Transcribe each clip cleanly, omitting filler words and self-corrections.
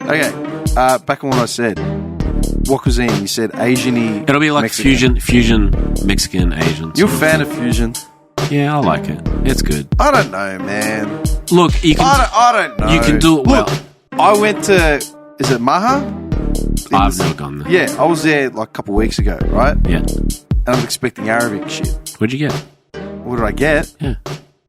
Okay, back on what I said. What cuisine? You said Asian-y. It'll be like Mexican. fusion, Mexican, Asian. You're a fan of fusion? Yeah, I like it. It's good. I don't know, man. Look, you can. I don't know. You can do it well. Look, I went to. Is it Maha? I've never gone there. Yeah, I was there like a couple of weeks ago, right? Yeah. And I'm expecting Arabic shit. What'd you get? What did I get? Yeah.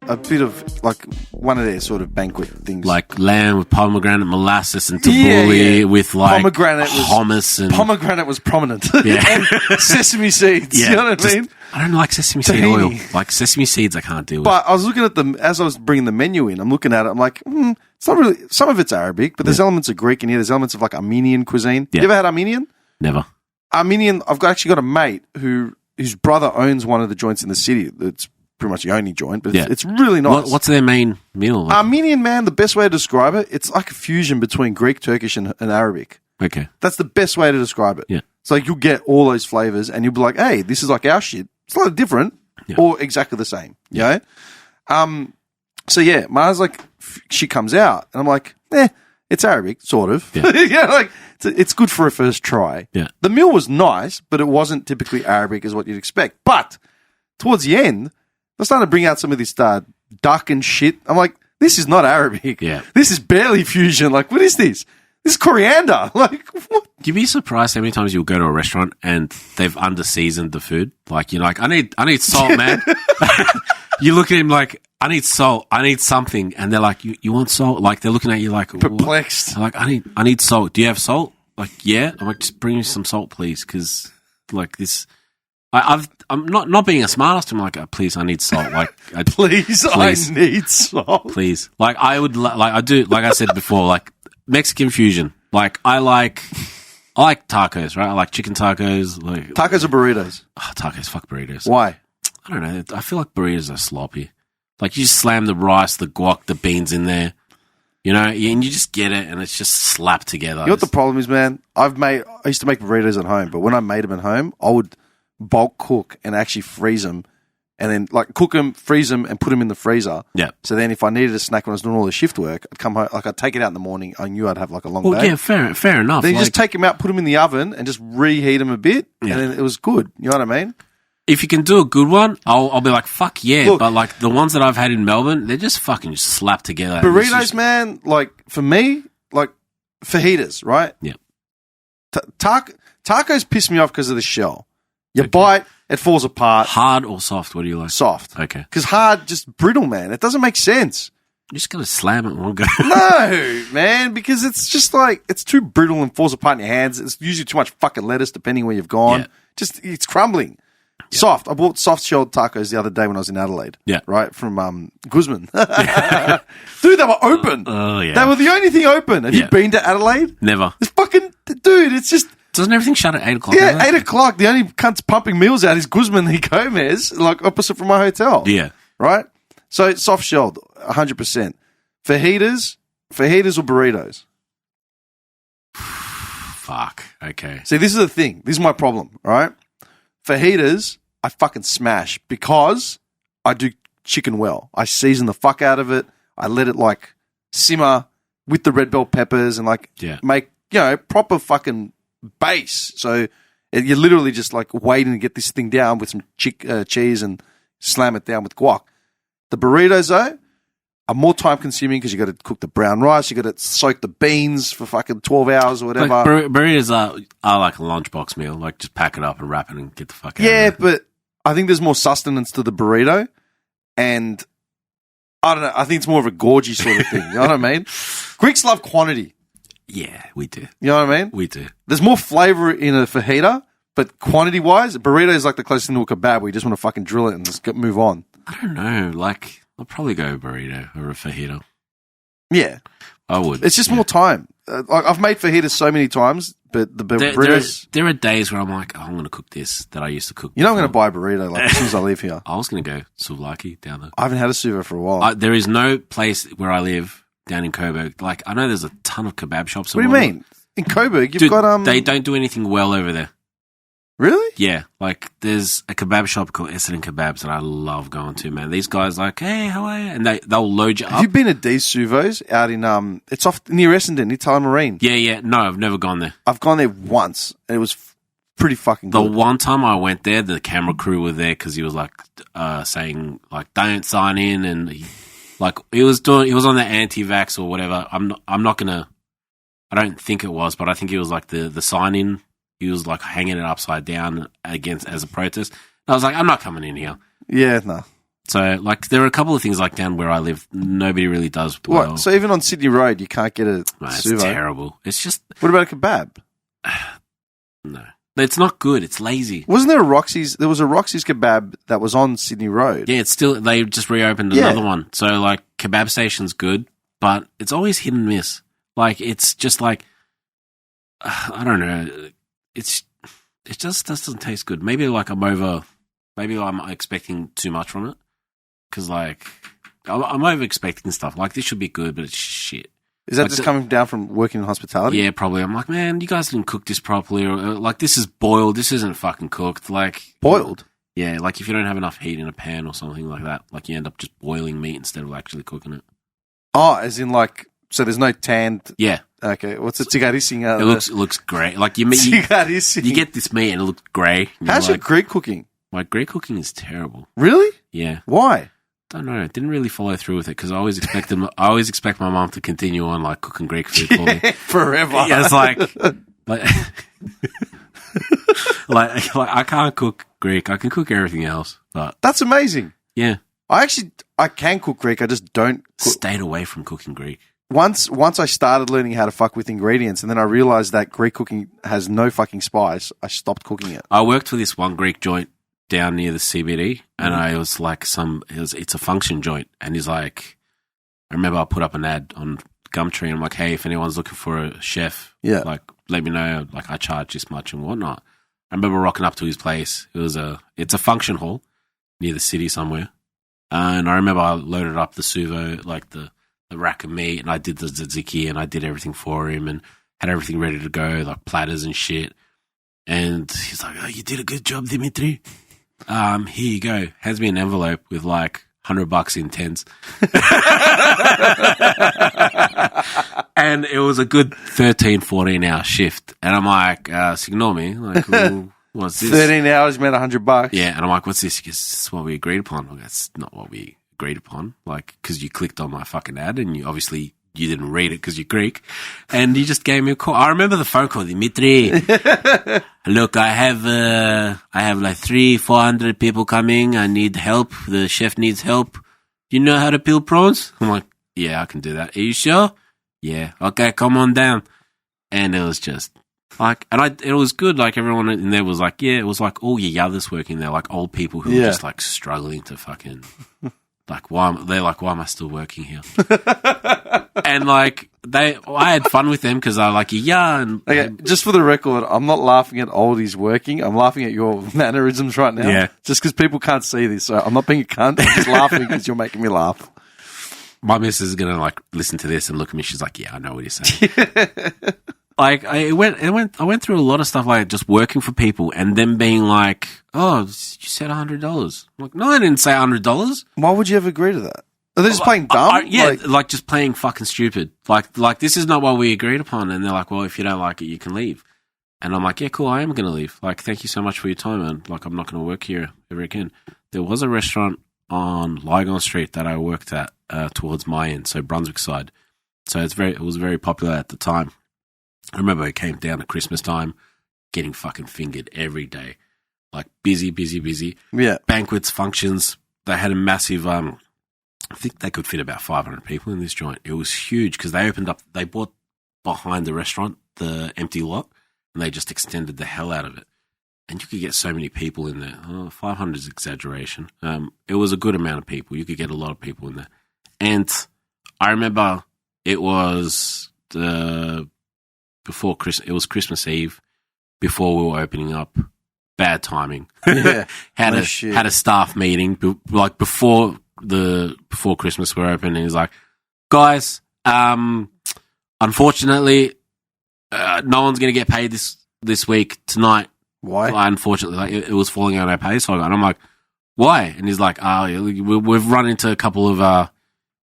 A bit of like one of their sort of banquet things, Like lamb with pomegranate molasses and tabbouleh with like hummus and pomegranate was prominent. Yeah. And sesame seeds. Yeah, You know what I mean? I don't like sesame seed Tahini. oil. Like sesame seeds, I can't deal with. But I was looking at them as I was bringing the menu in. I'm looking at it. I'm like, it's not really. Some of it's Arabic, but there's elements of Greek in here. There's elements of like Armenian cuisine. Yeah. You ever had Armenian? Never. Armenian. Actually got a mate whose brother owns one of the joints in the city. It's pretty much the only joint, but it's really nice. What's their main meal? Like? Armenian, man, the best way to describe it, it's like a fusion between Greek, Turkish, and Arabic. Okay. That's the best way to describe it. Yeah. It's like you'll get all those flavors and you'll be like, hey, this is like our shit. It's a lot different or exactly the same. You know? So yeah, Mars like, she comes out and I'm like, it's Arabic, sort of. Yeah. Like it's good for a first try. Yeah. The meal was nice, but it wasn't typically Arabic as what you'd expect. But towards the end, they're starting to bring out some of this duck and shit. I'm like, this is not Arabic. Yeah. This is barely fusion. Like, what is this? This is coriander. Like, what? You'd be surprised how many times you'll go to a restaurant and they've under-seasoned the food. Like, you're like, I need salt, man. You look at him like, I need salt. I need something. And they're like, you want salt? Like, they're looking at you like... Perplexed. Like, I need salt. Do you have salt? Like, yeah. I'm like, just bring me some salt, please. Because, like, this... I'm not being a smartass. I'm like, please, I need salt. Like, please, I need salt. Please, like, I would like I do. Like I said before, like Mexican fusion. Like, I like tacos, right? I like chicken tacos. Like tacos or burritos? Tacos. Fuck burritos. Why? I don't know. I feel like burritos are sloppy. Like, you just slam the rice, the guac, the beans in there. You know, and you just get it, and it's just slapped together. You know what the problem is, man? I used to make burritos at home, but when I made them at home, I would bulk cook and actually freeze them, and then like cook them, freeze them, and put them in the freezer. Yeah. So then, if I needed a snack when I was doing all the shift work, I'd come home, like I'd take it out in the morning. I knew I'd have like a long day. Yeah, fair enough. Then you just take them out, put them in the oven, and just reheat them a bit, and then it was good. You know what I mean? If you can do a good one, I'll be like, fuck yeah. Look, but like the ones that I've had in Melbourne, they're just fucking slapped together. Burritos, man. Like for me, like fajitas, right? Yeah. Tacos piss me off because of the shell. You bite, it falls apart. Hard or soft? What do you like? Soft. Okay. Because hard, just brittle, man. It doesn't make sense. You just gotta slam it in one go. No, man, because it's just like, it's too brittle and falls apart in your hands. It's usually too much fucking lettuce depending where you've gone. Yeah. Just, it's crumbling. Yeah. Soft. I bought soft-shelled tacos the other day when I was in Adelaide. Yeah. Right? From Guzman. Dude, they were open. Oh, yeah. They were the only thing open. Have you been to Adelaide? Never. It's fucking, dude, it's just... Doesn't everything shut at 8 o'clock? Yeah, 8 o'clock. The only cunt's pumping meals out is Guzman y Gomez, like opposite from my hotel. Yeah. Right? So soft-shelled, 100%. Fajitas or burritos? Fuck. Okay. See, this is the thing. This is my problem, all right? Fajitas, I fucking smash because I do chicken well. I season the fuck out of it. I let it, like, simmer with the red bell peppers and, like, make, you know, proper fucking base. So you're literally just, like, waiting to get this thing down with some cheese and slam it down with guac. The burritos, though, are more time consuming because you got to cook the brown rice, you got to soak the beans for fucking 12 hours or whatever. Like burritos are like a lunchbox meal. Like, just pack it up and wrap it and get the fuck out. Yeah, but I think there's more sustenance to the burrito, and I don't know. I think it's more of a gorgy sort of thing. You know what I mean? Greeks love quantity. Yeah, we do. You know what I mean? We do. There's more flavor in a fajita, but quantity-wise, a burrito is like the closest thing to a kebab where you just want to fucking drill it and just move on. I don't know. Like, I'll probably go burrito or a fajita. Yeah. I would. It's just more time. I've made fajitas so many times, but the burritos... There are days where I'm like, I'm going to cook this that I used to cook. You know I'm going to buy a burrito like as soon as I leave here. I was going to go souvlaki down there. I haven't had a suva for a while. There is no place where I live down in Coburg. Like, I know there's a ton of kebab shops. What do you mean? In Coburg, you've got... They don't do anything well over there. Really? Yeah, like there's a kebab shop called Essendon Kebabs that I love going to, man. These guys like, hey, how are you? And they'll load you up. Have you been to D's Suvos out in it's off near Essendon, near Tullamarine? Yeah. No, I've never gone there. I've gone there once, and it was pretty fucking The good. one time I went there, the camera crew were there because he was like saying like don't sign in, and he was on the anti-vax or whatever. I'm not gonna. I don't think it was, but I think it was like the sign in. He was like hanging it upside down as a protest. I was like, I'm not coming in here. Yeah, no. So like there are a couple of things like down where I live, nobody really does well. What? So even on Sydney Road, you can't get a No, it's Suvo? terrible. It's just What about a kebab? no. It's not good. It's lazy. Wasn't there a Roxy's? There was a Roxy's kebab that was on Sydney Road. Yeah, it's still they just reopened Yeah. another one. So like kebab station's good, but it's always hit and miss. Like it's just like I don't know. It just doesn't taste good. Maybe I'm expecting too much from it because like I'm over expecting stuff. Like this should be good, but it's shit. Is that Like just the- coming down from working in hospitality? Yeah, probably. I'm like, man, you guys didn't cook this properly, or like this is boiled. This isn't fucking cooked. Like Boiled? Yeah, like if you don't have enough heat in a pan or something like that, like you end up just boiling meat instead of actually cooking it. Oh, as in like, so there's no tanned. Yeah, Okay, what's it? Tigarissing? it looks great. Like you Tigarissing. get this meat and it looks grey. And How's you're your Greek cooking? my Greek cooking is terrible. Really? Yeah, Why? don't know. Didn't really follow through with it because I always expect my mom to continue on like cooking Greek food for me. Forever. Yeah, it's like like I can't cook Greek. I can cook everything else, but That's amazing. yeah, I can cook Greek. I just don't cook. stayed away from cooking Greek. Once I started learning how to fuck with ingredients, and then I realized that Greek cooking has no fucking spice, I stopped cooking it. I worked for this one Greek joint down near the CBD, and I was like, it's a function joint, and he's like, I remember I put up an ad on Gumtree, and I'm like, hey, if anyone's looking for a chef, Yeah. like let me know, like I charge this much and whatnot. I remember rocking up to his place. It's a function hall near the city somewhere, and I remember I loaded up the suvo, like the rack of meat, and I did the tzatziki, and I did everything for him, and had everything ready to go, like platters and shit. And he's like, "Oh, you did a good job, Dimitri. Here you go." Hands me an envelope with like $100 in tens, and it was a good 13, 14-hour shift. And I'm like, "Ignore me." Like, well, what's this? 13 hours meant $100. Yeah, and I'm like, "What's this?" He goes, "This is what we agreed upon." I'm like, "That's not what we agreed upon." Like, because you clicked on my fucking ad, and you didn't read it because you're Greek, and you just gave me a call. I remember the phone call, Dimitri. Look, I have like 300-400 people coming. I need help. The chef needs help. You know how to peel prawns? I'm like, yeah, I can do that. Are you sure? Yeah. Okay, come on down. And it was just like, it was good. Like everyone in there was like, yeah, it was like all your others working there, like old people who were just like struggling to fucking. Like, why am I still working here? And like, I had fun with them because I like, yeah. And Okay, just for the record, I'm not laughing at oldies working. I'm laughing at your mannerisms right now. Yeah. Just because people can't see this. So I'm not being a cunt. I'm just laughing because you're making me laugh. my missus is going to like listen to this and look at me. She's like, yeah, I know what you're saying. Like, I went through a lot of stuff like just working for people and them being like, oh, you said $100. I'm like, no, I didn't say $100. Why would you ever agree to that? Are they just playing dumb? Yeah, like just playing fucking stupid. Like this is not what we agreed upon. And they're like, well, if you don't like it, you can leave. And I'm like, yeah, cool, I am going to leave. Like, thank you so much for your time, man. Like, I'm not going to work here ever again. There was a restaurant on Lygon Street that I worked at towards my end, so Brunswick side. So it was very popular at the time. I remember it came down to Christmas time, getting fucking fingered every day. Like, busy. Yeah. Banquets, functions. They had a massive, I think they could fit about 500 people in this joint. It was huge because they bought behind the restaurant, the empty lot, and they just extended the hell out of it. And you could get so many people in there. 500 is exaggeration. It was a good amount of people. You could get a lot of people in there. And I remember it was before Christmas. It was Christmas Eve before we were opening up. Bad timing. Yeah. had a staff meeting like before Christmas we're open, and he's like, guys, unfortunately, no one's going to get paid this week tonight. Why? Unfortunately, like it was falling out of our pay. So and I'm like, why? And he's like, we've run into a couple of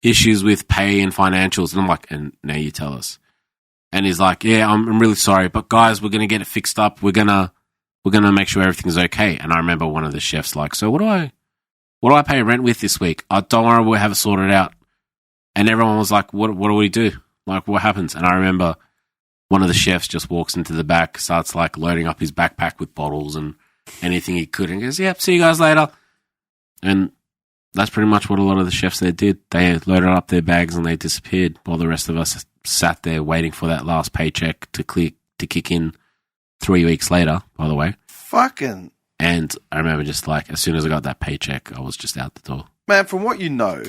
issues with pay and financials. And I'm like, and now you tell us. And he's like, yeah, I'm really sorry, but guys, we're gonna get it fixed up. We're gonna make sure everything's okay. And I remember one of the chefs like, so what do I pay rent with this week? Oh, don't worry, we'll have it sorted out. And everyone was like, what do we do? Like, what happens? And I remember one of the chefs just walks into the back, starts like loading up his backpack with bottles and anything he could, and goes, yep, see you guys later. And that's pretty much what a lot of the chefs there did. They loaded up their bags and they disappeared while the rest of us sat there waiting for that last paycheck to kick in 3 weeks later, by the way. Fucking. And I remember just like, as soon as I got that paycheck, I was just out the door. Man, from what you know,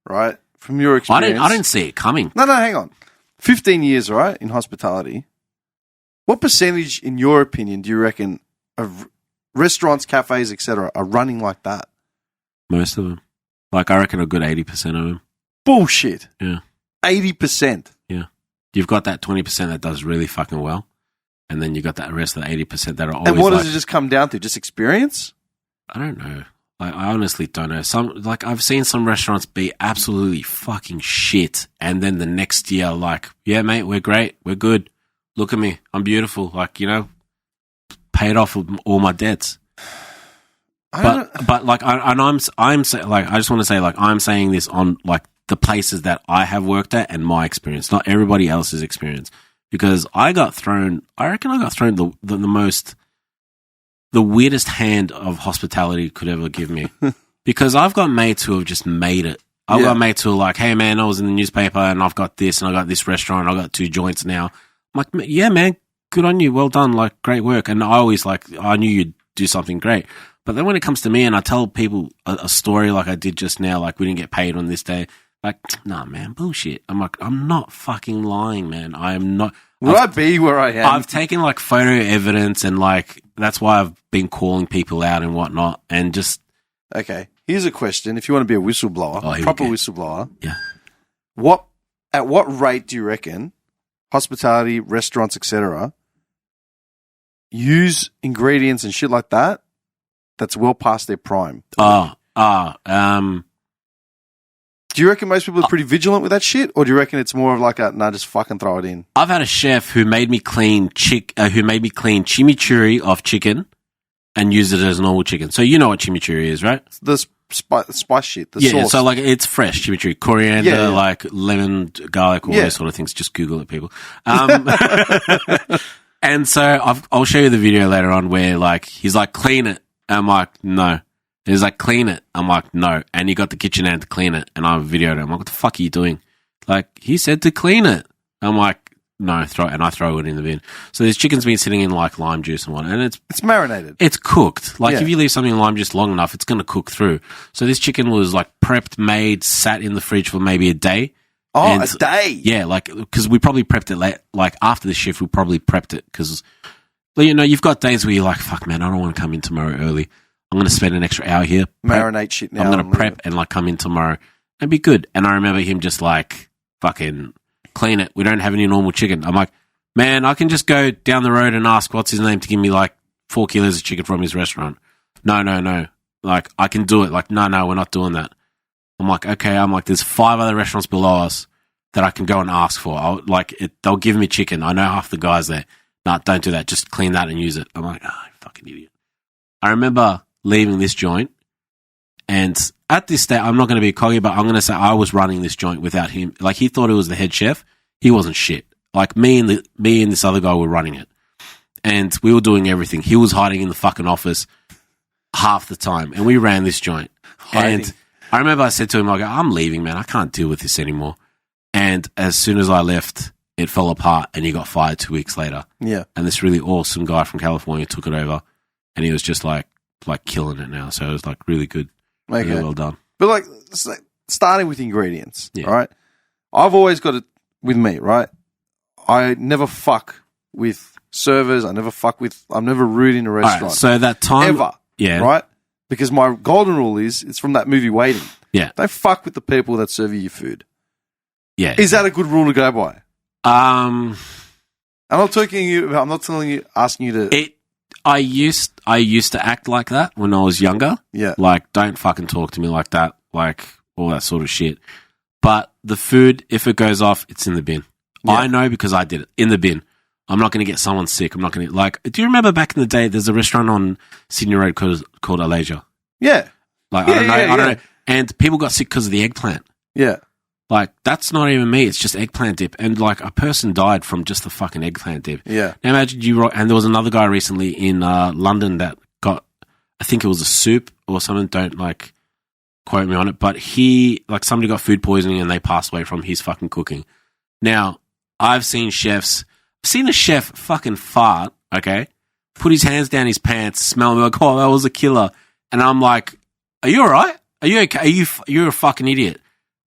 right, from your experience. I didn't see it coming. No, hang on. 15 years, right, in hospitality. What percentage, in your opinion, do you reckon of restaurants, cafes, etc., are running like that? Most of them. Like, I reckon a good 80% of them. Bullshit. Yeah. 80%. Yeah. You've got that 20% that does really fucking well, and then you got that rest of the 80% that are always. And what does it just come down to? Just experience? I don't know. I honestly don't know. I've seen some restaurants be absolutely fucking shit, and then the next year, like, yeah, mate, we're great, we're good. Look at me, I'm beautiful. Like, paid off all my debts. But like, I'm like, I just want to say, like, I'm saying this on like the places that I have worked at and my experience, not everybody else's experience, because I reckon I got thrown the weirdest hand of hospitality could ever give me. Because I've got mates who have just made it. I've got mates who are like, hey man, I was in the newspaper and I've got this and I got this restaurant, I got 2 joints now. I'm like, yeah man, good on you, well done, like great work. And I always like, I knew you'd do something great. But then when it comes to me and I tell people a story like I did just now, like we didn't get paid on this day, like, nah man, bullshit. I'm like, I'm not fucking lying, man. I am not. Would I be where I am? I've taken like photo evidence and like that's why I've been calling people out and whatnot and just. Okay, here's a question. If you want to be a whistleblower, a proper whistleblower, yeah. At what rate do you reckon hospitality, restaurants, etc., use ingredients and shit like that that's well past their prime? Do you reckon most people are pretty vigilant with that shit, or do you reckon it's more of like just fucking throw it in? I've had a chef who made me clean chimichurri of chicken and use it as normal chicken. So you know what chimichurri is, right? The spice shit, the sauce. So like it's fresh chimichurri, coriander, like lemon, garlic, all those sort of things. Just Google it, people. And so I'll show you the video later on where like he's like, clean it. I'm like, no. He's like, clean it. I'm like, no. And he got the kitchen hand to clean it. And I videoed it. I'm like, what the fuck are you doing? Like, he said to clean it. I'm like, no, throw it. And I throw it in the bin. So this chicken's been sitting in like lime juice and whatnot. And it's marinated. It's cooked. Like if you leave something in lime juice long enough, it's going to cook through. So this chicken was like prepped, made, sat in the fridge for maybe a day. Oh, a day? Yeah, like, because we probably prepped it late. Like after the shift, we probably prepped it because, you've got days where you're like, fuck man, I don't want to come in tomorrow early. I'm going to spend an extra hour here. Marinate shit now. I'm going to prep and like come in tomorrow and be good. And I remember him just like, fucking clean it. We don't have any normal chicken. I'm like, man, I can just go down the road and ask what's his name to give me like 4 kilos of chicken from his restaurant. No. Like, I can do it. Like, no, we're not doing that. I'm like, okay. I'm like, there's 5 other restaurants below us that I can go and ask for. They'll give me chicken. I know half the guys there. No, don't do that. Just clean that and use it. I'm like, oh, fucking idiot. I remember leaving this joint, and at this stage, I'm not going to be cocky, but I'm going to say I was running this joint without him. Like, he thought it was the head chef. He wasn't shit. Like, me and this other guy were running it, and we were doing everything. He was hiding in the fucking office half the time, and we ran this joint. Hiding. And I remember I said to him, I'm leaving, man. I can't deal with this anymore. And as soon as I left, it fell apart, and he got fired 2 weeks later. Yeah. And this really awesome guy from California took it over, and he was just like killing it now. So it was like really good. Okay. Really well done. But like starting with ingredients, right? I've always got it with me, right? I never fuck with servers. I'm never rude in a restaurant. Right, so that time. Ever. Yeah. Right? Because my golden rule is, it's from that movie Waiting. Yeah. Don't fuck with the people that serve you your food. Yeah. Is that a good rule to go by? I'm not talking you. I'm not telling you, asking you to. I used to act like that when I was younger. Yeah. Like, don't fucking talk to me like that. Like, all that sort of shit. But the food, if it goes off, it's in the bin. Yeah. I know because I did it. In the bin. I'm not going to get someone sick. I'm not going to... Like, do you remember back in the day, there's a restaurant on Sydney Road called Alasia? Yeah. Like, Yeah, I don't know. yeah, I don't yeah. know. And people got sick because of the eggplant. Yeah. Like, that's not even me. It's just eggplant dip. And, like, a person died from just the fucking eggplant dip. Yeah. Now, imagine and there was another guy recently in London that got, I think it was a soup or something. Don't, like, quote me on it. But somebody got food poisoning and they passed away from his fucking cooking. Now, I've seen a chef fucking fart, okay? Put his hands down his pants, smell me like, oh, that was a killer. And I'm like, are you all right? Are you okay? You're a fucking idiot.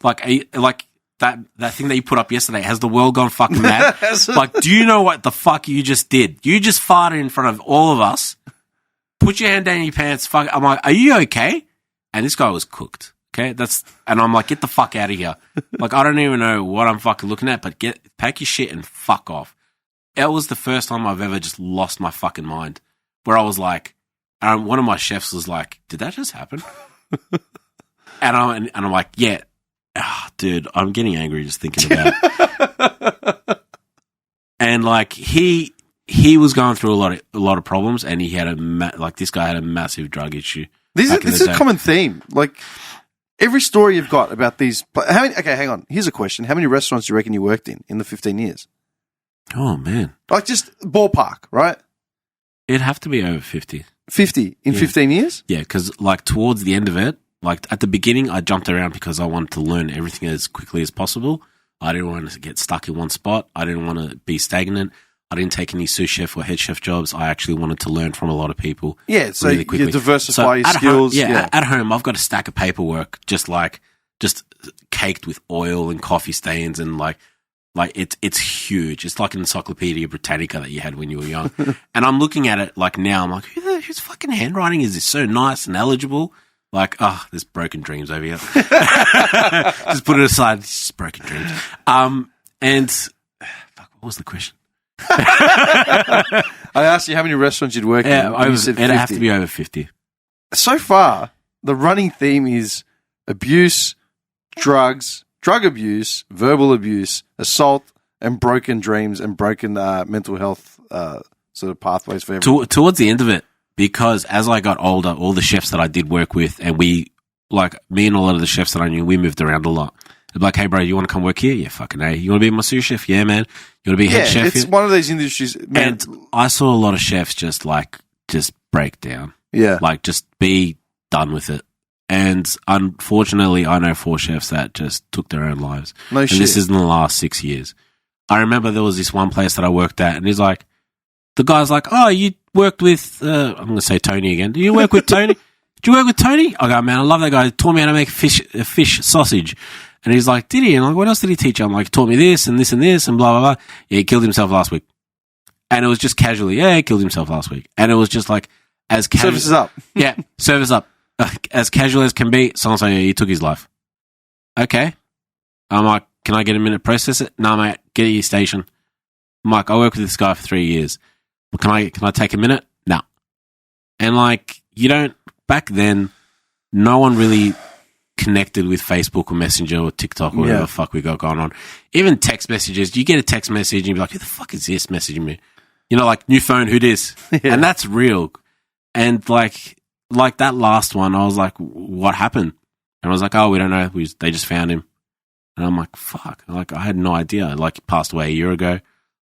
Like, that thing that you put up yesterday, has the world gone fucking mad? Like, do you know what the fuck you just did? You just farted in front of all of us. Put your hand down in your pants. Fuck. I'm like, are you okay? And this guy was cooked. Okay, and I'm like, get the fuck out of here. Like, I don't even know what I'm fucking looking at, but pack your shit and fuck off. It was the first time I've ever just lost my fucking mind, where I was like, one of my chefs was like, did that just happen? and I'm like, yeah. Dude, I'm getting angry just thinking about it. And like he was going through a lot of problems, and he had this guy had a massive drug issue. This is a common theme. Like every story you've got about these. Okay, hang on. Here's a question: how many restaurants do you reckon you worked in the 15 years? Oh man, like just ballpark, right? It'd have to be over 50. 50 in 15 years? Yeah, because like towards the end of it. Like, at the beginning, I jumped around because I wanted to learn everything as quickly as possible. I didn't want to get stuck in one spot. I didn't want to be stagnant. I didn't take any sous chef or head chef jobs. I actually wanted to learn from a lot of people. Yeah, so really quickly. You diversify your skills. At home, I've got a stack of paperwork just caked with oil and coffee stains, and like it's huge. It's like an Encyclopedia Britannica that you had when you were young. And I'm looking at it like now, I'm like, whose fucking handwriting is this so nice and eligible? Like, there's broken dreams over here. Just put it aside. It's just broken dreams. Fuck, what was the question? I asked you how many restaurants you'd work in. It'd have to be over 50. So far, the running theme is abuse, drugs, drug abuse, verbal abuse, assault, and broken dreams and broken mental health sort of pathways for everyone. Towards the end of it, because as I got older, all the chefs that I did work with, and me and a lot of the chefs that I knew, we moved around a lot. They'd be like, hey, bro, you want to come work here? Yeah, fucking A. You want to be my sous chef? Yeah, man. You want to be head chef? It's one of these industries, man. And I saw a lot of chefs just break down. Yeah. Like, just be done with it. And unfortunately, I know 4 chefs that just took their own lives. No shit. And this is in the last 6 years. I remember there was this one place that I worked at, and he's like, the guy's like, oh, you worked with, I'm going to say Tony again. Do you work with Tony? Did you work with Tony? I go, man, I love that guy. He taught me how to make a fish sausage. And he's like, did he? And I'm like, what else did he teach you? I'm like, he taught me this and this and this and blah, blah, blah. Yeah, he killed himself last week. And it was just casually, yeah, he killed himself last week. And it was just like, as casual. Service is up. Yeah, service up. As casual as can be, someone's like, yeah, he took his life. Okay. I'm like, can I get a minute to process it? No, mate, get at your station. I'm like, I worked with this guy for 3 years. Well, can I take a minute? No. And like, back then, no one really connected with Facebook or Messenger or TikTok or whatever the fuck we got going on. Even text messages, you get a text message and you're like, who the fuck is this messaging me? Like, new phone, who dis? Yeah. And that's real. And like that last one, I was like, what happened? And I was like, oh, we don't know. They just found him. And I'm like, fuck. Like, I had no idea. Like, he passed away a year ago.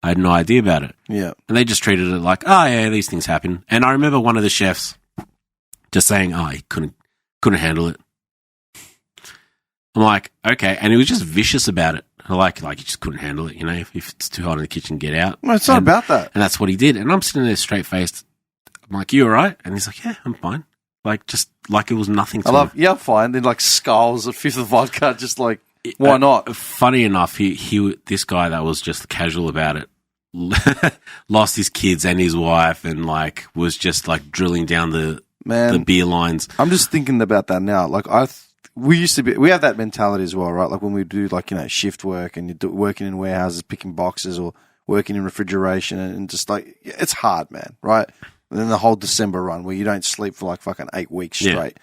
I had no idea about it. Yeah. And they just treated it like, oh, yeah, these things happen. And I remember one of the chefs just saying, oh, he couldn't handle it. I'm like, okay. And he was just vicious about it. Like he just couldn't handle it. If it's too hot in the kitchen, get out. No, it's not about that. And that's what he did. And I'm sitting there straight-faced. I'm like, you all right? And he's like, yeah, I'm fine. Like, just like it was nothing to him. Yeah, I'm fine. Then like skulls, a fifth of vodka, just like, why not? Funny enough, this guy that was just casual about it lost his kids and his wife, and like was just like drilling down the beer lines. I'm just thinking about that now. Like we have that mentality as well, right? Like when we do like shift work and you're working in warehouses, picking boxes or working in refrigeration, and just like it's hard, man, right? And then the whole December run where you don't sleep for like fucking 8 weeks Yeah. straight.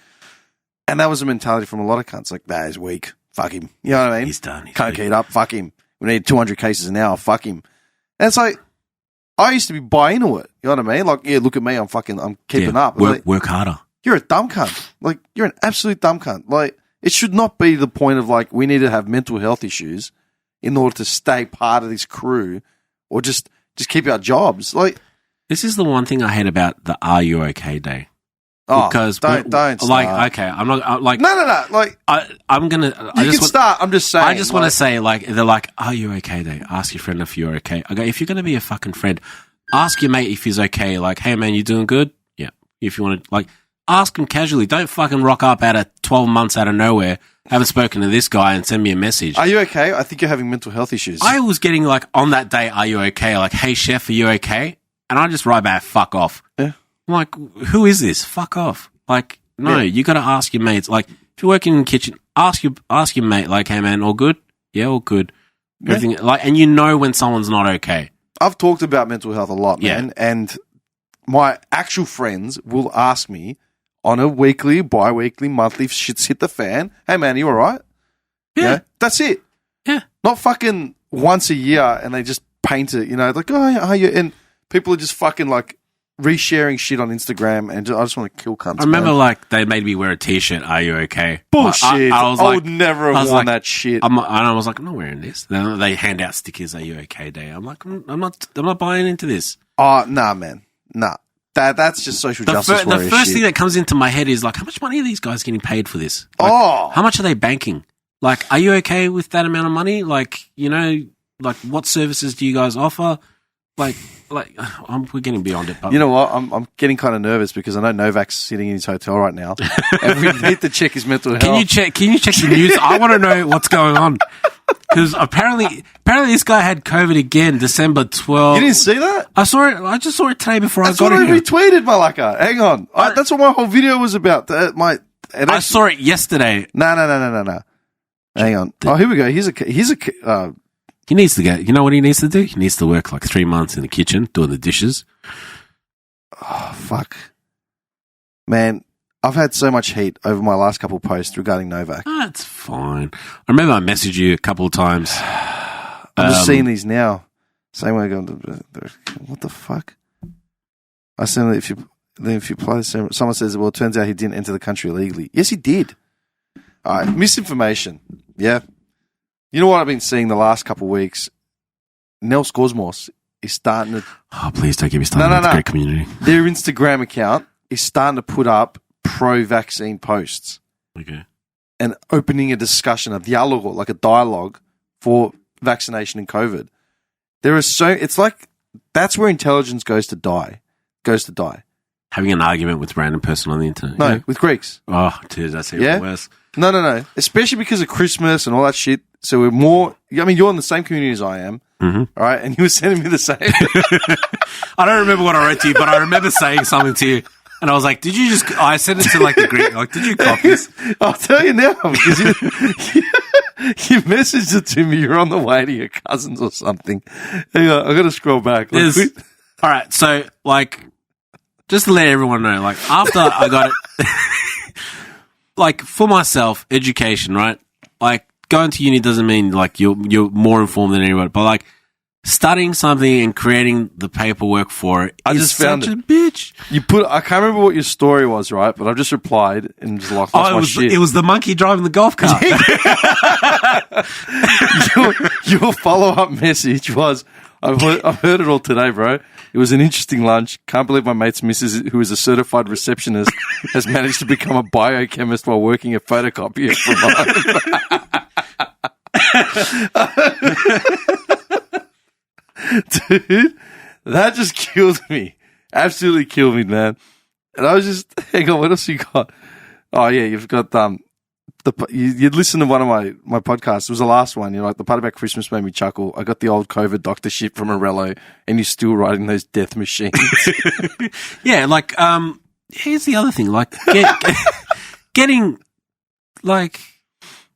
And that was a mentality from a lot of cunts. Like, that is weak. Fuck him. You know what I mean? He's done. Can't keep it up. Fuck him. We need 200 cases an hour. Fuck him. And it's like, I used to be buy into it. You know what I mean? Like, yeah, look at me. I'm keeping up. Work harder. You're a dumb cunt. Like, you're an absolute dumb cunt. Like, it should not be the point of like, we need to have mental health issues in order to stay part of this crew or just keep our jobs. Like, this is the one thing I hate about the Are You OK Day. Because don't like, start. okay, I'm not like, No. Like, I'm going to, you can start. I'm just saying. I just want to say, like, they're like, Are you okay day? Ask your friend if you're okay. I go, if you're going to be a fucking friend, ask your mate if he's okay. Like, hey man, you doing good? Yeah. If you want to, like, ask him casually. Don't fucking rock up out of 12 months out of nowhere. Haven't spoken to this guy and send me a message. Are you okay? I think you're having mental health issues. I was getting like, on that day, are you okay? Like, hey chef, are you okay? And I just write back, fuck off. Yeah. I'm like, who is this? Fuck off. Like, no, you got to ask your mates. Like, if you're working in the kitchen, ask your mate. Like, hey man, all good? Yeah, all good. Everything like, and you know when someone's not okay. I've talked about mental health a lot, man, and my actual friends will ask me on a weekly, bi-weekly, monthly, if shit's hit the fan. Hey man, are you all right? Yeah, you know, that's it. Yeah, not fucking once a year, and they just paint it. You know, like, oh, how you? And people are just fucking like resharing shit on Instagram, and I just want to kill cunts. I remember, like, they made me wear a t-shirt. Are you okay? Bullshit. I would never have worn that shit. And I was like, I'm not wearing this. Then they hand out stickers. Are you okay? Day. I'm like, I'm not buying into this. Oh, nah, man, nah. That's just social justice warrior The first shit. thing that comes into my head is like, how much money are these guys getting paid for this? Like, how much are they banking? Like, are you okay with that amount of money? Like, you know, like, what services do you guys offer? Like, we're getting beyond it. But you know what? I'm getting kind of nervous because I know Novak's sitting in his hotel right now, and we need to check his mental health. Can you check the news? I want to know what's going on because apparently this guy had COVID again, December 12th. You didn't see that? I saw it. I just saw it today before That's I got what here. I retweeted, Malaka. Hang on. That's what my whole video was about. I saw it yesterday. No. Hang on. Oh, here we go. Here's a. He needs to get. You know what he needs to do? He needs to work like 3 months in the kitchen doing the dishes. Oh fuck, man! I've had so much heat over my last couple of posts regarding Novak. That's fine. I remember I messaged you a couple of times. I'm just seeing these now. Same way going. What the fuck? I said if you apply the same. Someone says, well, it turns out he didn't enter the country illegally. Yes, he did. All right, misinformation. Yeah. You know what I've been seeing the last couple of weeks? Nels Cosmos is starting to... Oh, please don't get me started on the great community. Their Instagram account is starting to put up pro-vaccine posts. Okay. And opening a discussion, a dialogue, like a dialogue for vaccination and COVID. There is so... It's like... That's where intelligence goes to die. Having an argument with a random person on the internet. No, yeah. with Greeks. Oh, dude, that's even worse. No. Especially because of Christmas and all that shit. So we're more... I mean, you're in the same community as I am. Mm-hmm. All right? And you were sending me the same. I don't remember what I wrote to you, but I remember saying something to you. And I was like, did you just... I sent it to like the Greek... Like, did you copy this? I'll tell you now. Because you messaged it to me. You're on the way to your cousins or something. Hang on. I've got to scroll back. All right. So, like... Just to let everyone know, like, after I got it... like, for myself, education, right? Like, going to uni doesn't mean like you're more informed than anyone, but like studying something and creating the paperwork for it is such a bitch. I can't remember what your story was, right? But I've just replied and just lost my shit. It was the monkey driving the golf cart. your follow-up message was, I've heard it all today, bro. It was an interesting lunch. Can't believe my mate's missus, who is a certified receptionist, has managed to become a biochemist while working a photocopier from home. Dude, that just killed me. Absolutely killed me, man. And I was just, hang on, what else you got? Oh yeah, you've got you'd listen to one of my podcasts. It was the last one. You're like, the part about Christmas made me chuckle. I got the old COVID doctor shit from Morello, and you're still writing those death machines. Yeah, like here's the other thing, like getting like,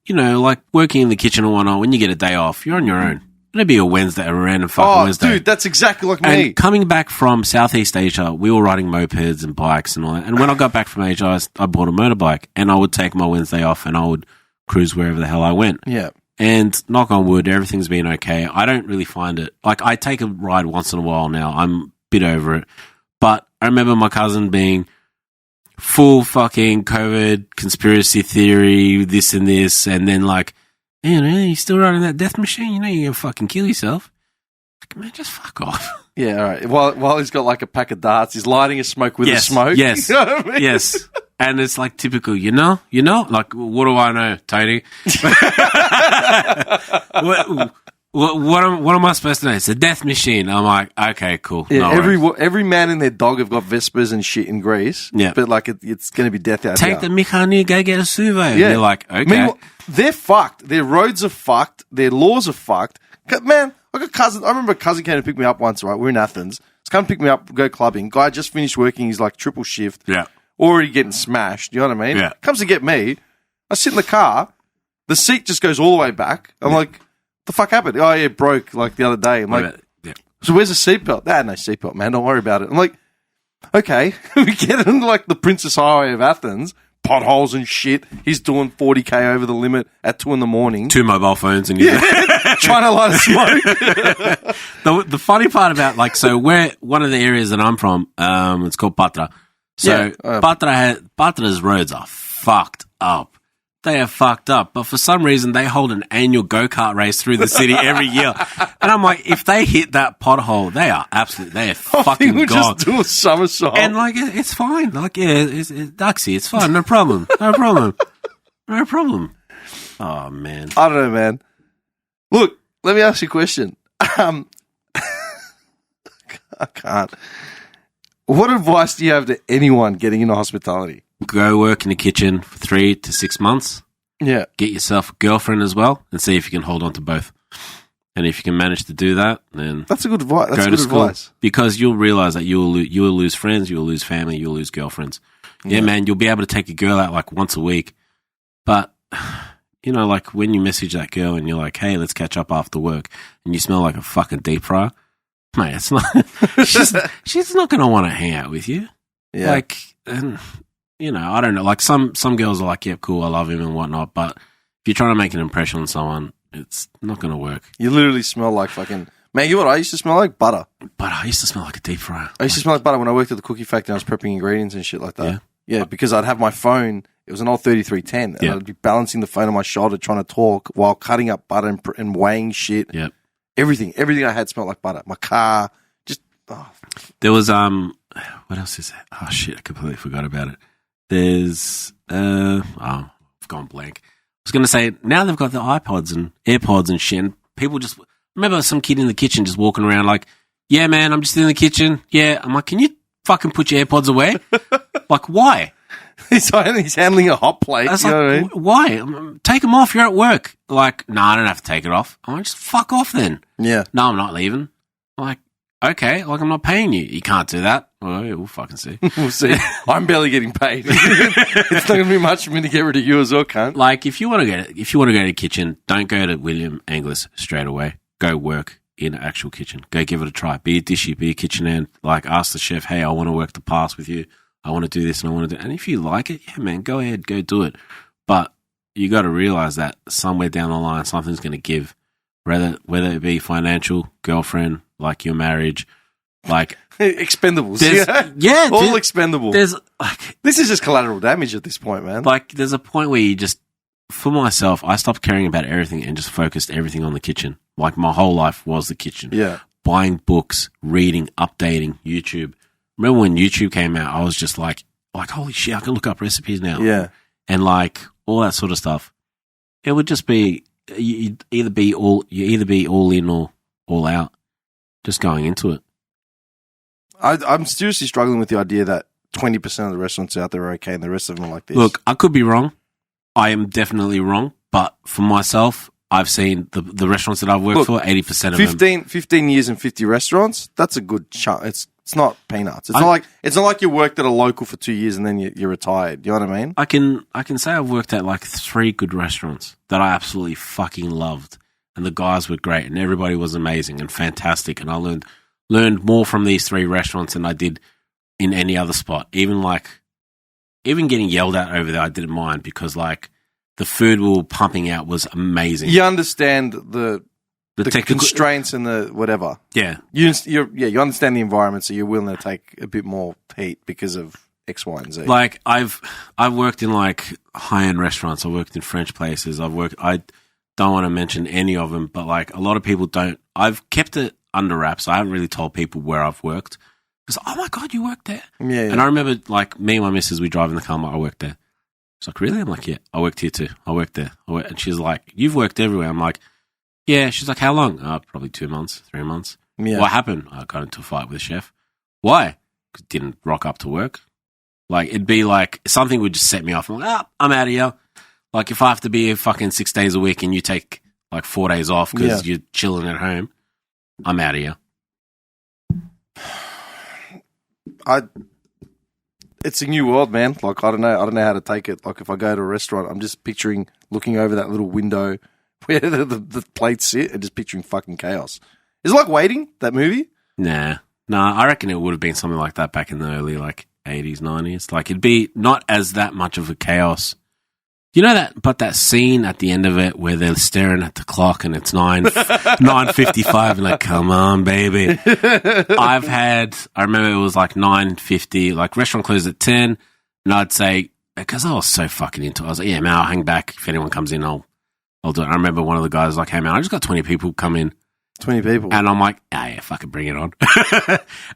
you know, like working in the kitchen or whatnot. When you get a day off, you're on your own. It'd be a Wednesday, a random fucking Oh, Wednesday. dude, that's exactly like me. And coming back from Southeast Asia, we were riding mopeds and bikes and all that. And when I got back from Asia, I bought a motorbike, and I would take my Wednesday off and I would cruise wherever the hell I went. Yeah. And knock on wood, everything's been okay. I don't really find it. Like, I take a ride once in a while now. I'm a bit over it. But I remember my cousin being full fucking COVID, conspiracy theory, this and this, and then like, you still riding that death machine? You know you're going to fucking kill yourself. Like, man, just fuck off. Yeah, all right. While he's got like a pack of darts, he's lighting a smoke with a smoke. Yes, You know what I mean? yes. And it's like typical, you know? Like, what do I know, Tony? what am I supposed to know? It's a death machine. I'm like, okay, cool. Yeah, No worries. every man and their dog have got Vespers and shit in Greece. Yeah. But like it's going to be death out Take here. the Mikani, go get a Suvo. Yeah. And you're like, okay. Meanwhile, they're fucked. Their roads are fucked. Their laws are fucked. Man, I got cousins. I remember a cousin came to pick me up once, right? We're in Athens. He's come to pick me up, go clubbing. Guy just finished working his like triple shift. Yeah. Already getting smashed. You know what I mean? Yeah. Comes to get me. I sit in the car. The seat just goes all the way back. I'm like, the fuck happened? Oh, yeah, it broke like the other day. I'm like, so where's the seatbelt? No seatbelt, man. Don't worry about it. I'm like, okay. We get into like the Princess Highway of Athens, potholes and shit. He's doing 40K over the limit at 2 a.m. 2 mobile phones and you're Trying to light a smoke. The funny part about, like, so where one of the areas that I'm from, it's called Patra. So Patra's roads are fucked up. They are fucked up. But for some reason, they hold an annual go-kart race through the city every year. And I'm like, if they hit that pothole, they are fucking We'll gone. just do a somersault. And like, it's fine. Like, yeah, it's Duxy. It's fine. No problem. No problem. No problem. Oh, man. I don't know, man. Look, let me ask you a question. I can't. What advice do you have to anyone getting into hospitality? Go work in the kitchen for 3 to 6 months. Yeah. Get yourself a girlfriend as well and see if you can hold on to both. And if you can manage to do that, then That's a good advice. That's go good to school. advice. Because you'll realize that you will lose friends, you will lose family, you'll lose girlfriends. Yeah, man, you'll be able to take a girl out like once a week. But, like when you message that girl and you're like, hey, let's catch up after work, and you smell like a fucking deep fryer, mate, it's not, she's not going to want to hang out with you. Yeah. Like, and, I don't know. Like some girls are like, yeah, cool, I love him and whatnot. But if you're trying to make an impression on someone, it's not going to work. You literally smell like fucking... Man, you know what? I used to smell like butter. But I used to smell like a deep fryer. I used to smell like butter when I worked at the cookie factory and I was prepping ingredients and shit like that. Yeah, because I'd have my phone. It was an old 3310. And I'd be balancing the phone on my shoulder trying to talk while cutting up butter and weighing shit. Yeah. Everything I had smelled like butter. My car, just... Oh. There was, what else is that? Oh, shit, I completely forgot about it. There's, I've gone blank. I was going to say, now they've got the iPods and AirPods and shit, and people just... Remember some kid in the kitchen just walking around like, yeah, man, I'm just in the kitchen. Yeah. I'm like, can you fucking put your AirPods away? Like, why? He's handling a hot plate. I was you know like, what I mean? why? Take them off. You're at work. Like, no, I don't have to take it off. I'm like, just fuck off then. Yeah. No, I'm not leaving. I'm like, okay, like I'm not paying you. You can't do that. Well, yeah, we'll fucking see. We'll see. I'm barely getting paid. It's not going to be much for me to get rid of you as well, cunt. Like, if you want to go to the kitchen, don't go to William Angus straight away. Go work in an actual kitchen. Go give it a try. Be a dishy, be a kitchen hand. Like, ask the chef, hey, I want to work the pass with you. I want to do this and I want to do. And if you like it, yeah, man, go ahead, go do it. But you got to realize that somewhere down the line, something's going to give. Whether it be financial, girlfriend, like your marriage, like expendables. Yeah, all expendable. There's like this is just collateral damage at this point, man. Like, there's a point where you just, for myself, I stopped caring about everything and just focused everything on the kitchen. Like, my whole life was the kitchen. Yeah. Buying books, reading, updating, YouTube. Remember when YouTube came out, I was just like, holy shit, I can look up recipes now. Yeah. And like all that sort of stuff. It would just be, you either be all in or all out. Just going into it. I'm seriously struggling with the idea that 20% of the restaurants out there are okay and the rest of them are like this. Look, I could be wrong. I am definitely wrong. But for myself, I've seen the restaurants that I've worked for, 80% of them. 15 years and 50 restaurants, that's a good chunk. It's not peanuts. It's not like you worked at a local for 2 years and then you're retired. You know what I mean? I can say I've worked at like 3 good restaurants that I absolutely fucking loved. and the guys were great, and everybody was amazing and fantastic, and I learned more from these 3 restaurants than I did in any other spot. Even getting yelled at over there, I didn't mind because like the food we were pumping out was amazing. You understand the constraints and the whatever. Yeah. You understand the environment, so you're willing to take a bit more heat because of X, Y, and Z. Like I've worked in like high-end restaurants. I worked in French places. I don't want to mention any of them, but like a lot of people don't. I've kept it under wraps. I haven't really told people where I've worked. Because, oh my God, you worked there? Yeah. And I remember, like, me and my missus, we drive in the car, I'm like, I worked there. She's like, really? I'm like, yeah, I worked here too. I worked there. And she's like, you've worked everywhere. I'm like, yeah. She's like, how long? Probably 2 months, 3 months. Yeah. What happened? I got into a fight with a chef. Why? Because didn't rock up to work. Like, it'd be like, something would just set me off. I'm like, I'm out of here. Like, if I have to be here fucking 6 days a week and you take, like, 4 days off because you're chilling at home, I'm out of here. It's a new world, man. Like I don't know how to take it. Like if I go to a restaurant, I'm just picturing looking over that little window where the plates sit and just picturing fucking chaos. Is it like Waiting, that movie? Nah, I reckon it would have been something like that back in the early like 80s, 90s. Like it'd be not as that much of a chaos. You know that scene at the end of it where they're staring at the clock and it's 9:55 and like, come on, baby. I remember it was like 9:50, like restaurant closed at 10, and I'd say, because I was so fucking into it, I was like, yeah, man, I'll hang back. If anyone comes in, I'll do it. I remember one of the guys like, hey man, I just got 20 people come in. 20 people. And I'm like, yeah, fucking bring it on.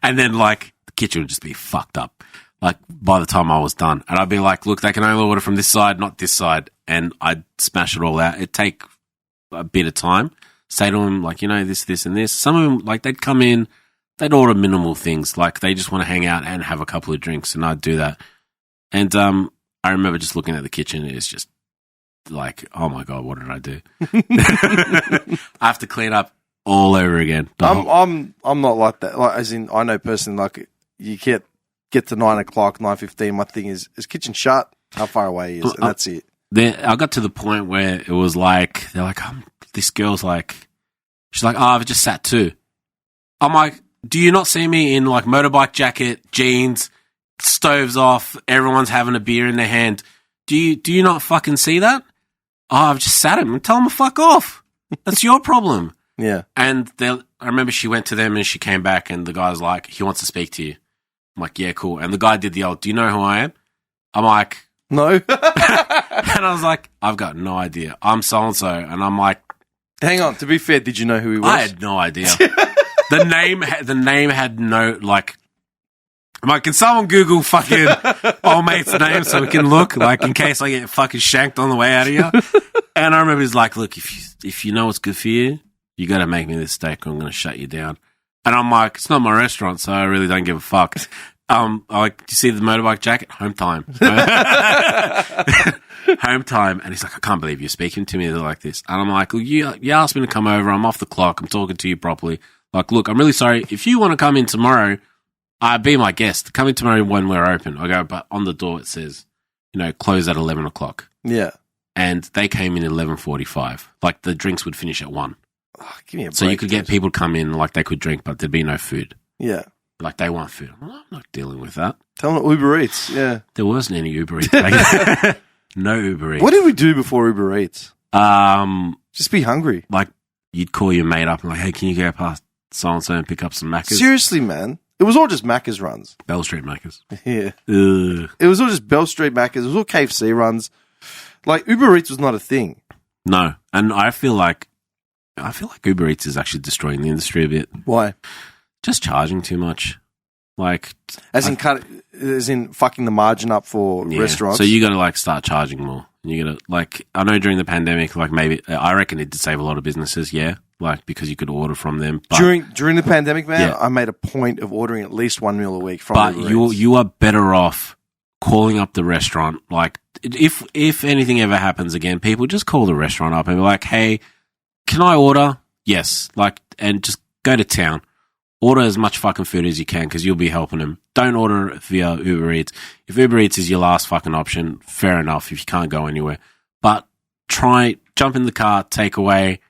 And then like the kitchen would just be fucked up. Like, by the time I was done. And I'd be like, look, they can only order from this side, not this side. And I'd smash it all out. It'd take a bit of time. Say to them, like, this, and this. Some of them, like, they'd come in, they'd order minimal things. Like, they just want to hang out and have a couple of drinks. And I'd do that. And I remember just looking at the kitchen. It's just like, oh, my God, what did I do? I have to clean up all over again. I'm not like that. Like, as in, I know personally, like, you get to 9 o'clock, 9:15. My thing is kitchen shut? How far away is? And that's it. I got to the point where it was like, they're like, this girl's like, she's like, I've just sat too. I'm like, do you not see me in like motorbike jacket, jeans, stoves off, everyone's having a beer in their hand? Do you not fucking see that? I've just sat him and tell him to fuck off. That's your problem. Yeah. And I remember she went to them and she came back and the guy's like, he wants to speak to you. I'm like, yeah, cool. And the guy did the old, do you know who I am? I'm like, no. And I was like, I've got no idea. I'm so-and-so. And I'm like, hang on. To be fair, did you know who he was? I had no idea. The name had no, like, I'm like, can someone Google fucking old mate's name so we can look, like, in case I get fucking shanked on the way out of here? And I remember he's like, look, if you know what's good for you, you got to make me this steak or I'm going to shut you down. And I'm like, it's not my restaurant, so I really don't give a fuck. I'm like, do you see the motorbike jacket? Home time. Home time. And he's like, I can't believe you're speaking to me like this. And I'm like, well, you asked me to come over. I'm off the clock. I'm talking to you properly. Like, look, I'm really sorry. If you want to come in tomorrow, be my guest. Come in tomorrow when we're open. I go, but on the door it says, close at 11 o'clock. Yeah. And they came in at 11:45. Like, the drinks would finish at 1. Oh, give me a break. So you could get people to come in, like they could drink, but there'd be no food. Yeah. Like they want food. I'm not dealing with that. Tell them Uber Eats, yeah. There wasn't any Uber Eats back then. No Uber Eats. What did we do before Uber Eats? Just be hungry. Like you'd call your mate up and like, hey, can you go past so-and-so and pick up some Maccas? Seriously, man. It was all just Macca's runs. Bell Street Maccas. Yeah. Ugh. It was all just Bell Street Maccas. It was all KFC runs. Like Uber Eats was not a thing. No. And I feel like Uber Eats is actually destroying the industry a bit. Why? Just charging too much. Like as in fucking the margin up for restaurants. So you got to like start charging more. You got to like, I know during the pandemic, like maybe I reckon it did save a lot of businesses. Yeah, like because you could order from them. But, during the pandemic, man, I made a point of ordering at least one meal a week from. But Uber Eats. you are better off calling up the restaurant. Like if anything ever happens again, people just call the restaurant up and be like, hey, can I order? Yes. Like, and just go to town. Order as much fucking food as you can because you'll be helping them. Don't order via Uber Eats. If Uber Eats is your last fucking option, fair enough if you can't go anywhere. But jump in the car, take away,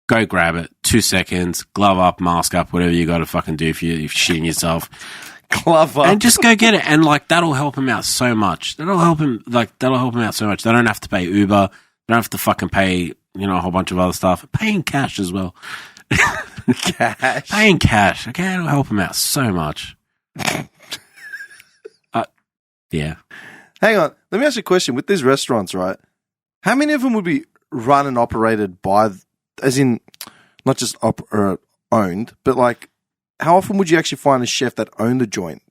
go grab it, 2 seconds, glove up, mask up, whatever you got to fucking do if you're shitting yourself. Glove up. And just go get it. And like, that'll help him out so much. That'll help him out so much. They don't have to pay Uber. They don't have to fucking pay, a whole bunch of other stuff. Paying cash as well. Cash. Paying cash. Okay, it'll help him out so much. Yeah. Hang on. Let me ask you a question. With these restaurants, right? How many of them would be run and operated by, as in, not just owned, but like, how often would you actually find a chef that owned the joint?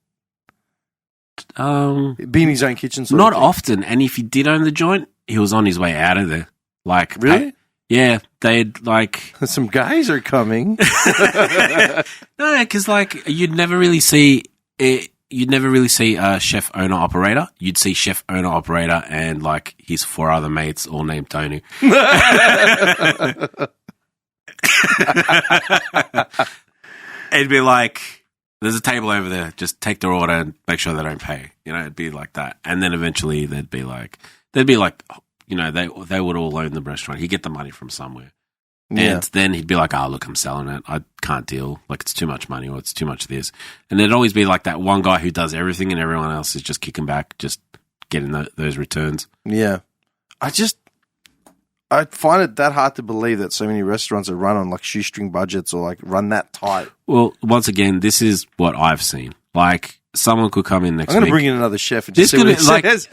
Being his own kitchen sort Not of thing? often. And if he did own the joint, he was on his way out of there. Like, Really? Yeah, they'd like. Some guys are coming. No, because like you'd never really see it. You'd never really see a chef owner operator. You'd see chef owner operator and like his 4 other mates, all named Tony. It'd be like, there's a table over there. Just take their order and make sure they don't pay. It'd be like that. And then eventually they'd be like, they would all own the restaurant. He'd get the money from somewhere. Yeah. And then he'd be like, oh, look, I'm selling it. I can't deal. Like, it's too much money or it's too much this. And there'd always be like that one guy who does everything and everyone else is just kicking back, just getting those returns. Yeah. I find it that hard to believe that so many restaurants are run on like shoestring budgets or like run that tight. Well, once again, this is what I've seen. Like, someone could come in next week. I'm going to bring in another chef and just see what he says.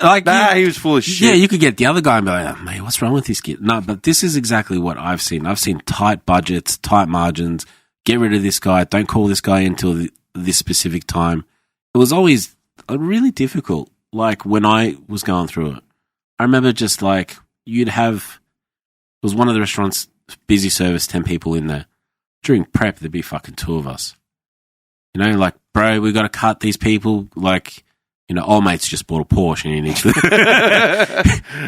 He was full of shit. Yeah, you could get the other guy and be like, oh, mate, what's wrong with this kid? No, but this is exactly what I've seen. I've seen tight budgets, tight margins. Get rid of this guy. Don't call this guy until this specific time. It was always really difficult, like, when I was going through it. I remember just, like, it was one of the restaurants, busy service, 10 people in there. During prep, there'd be fucking 2 of us. Like, bro, we got to cut these people. Like, old mate's just bought a Porsche and he needs to.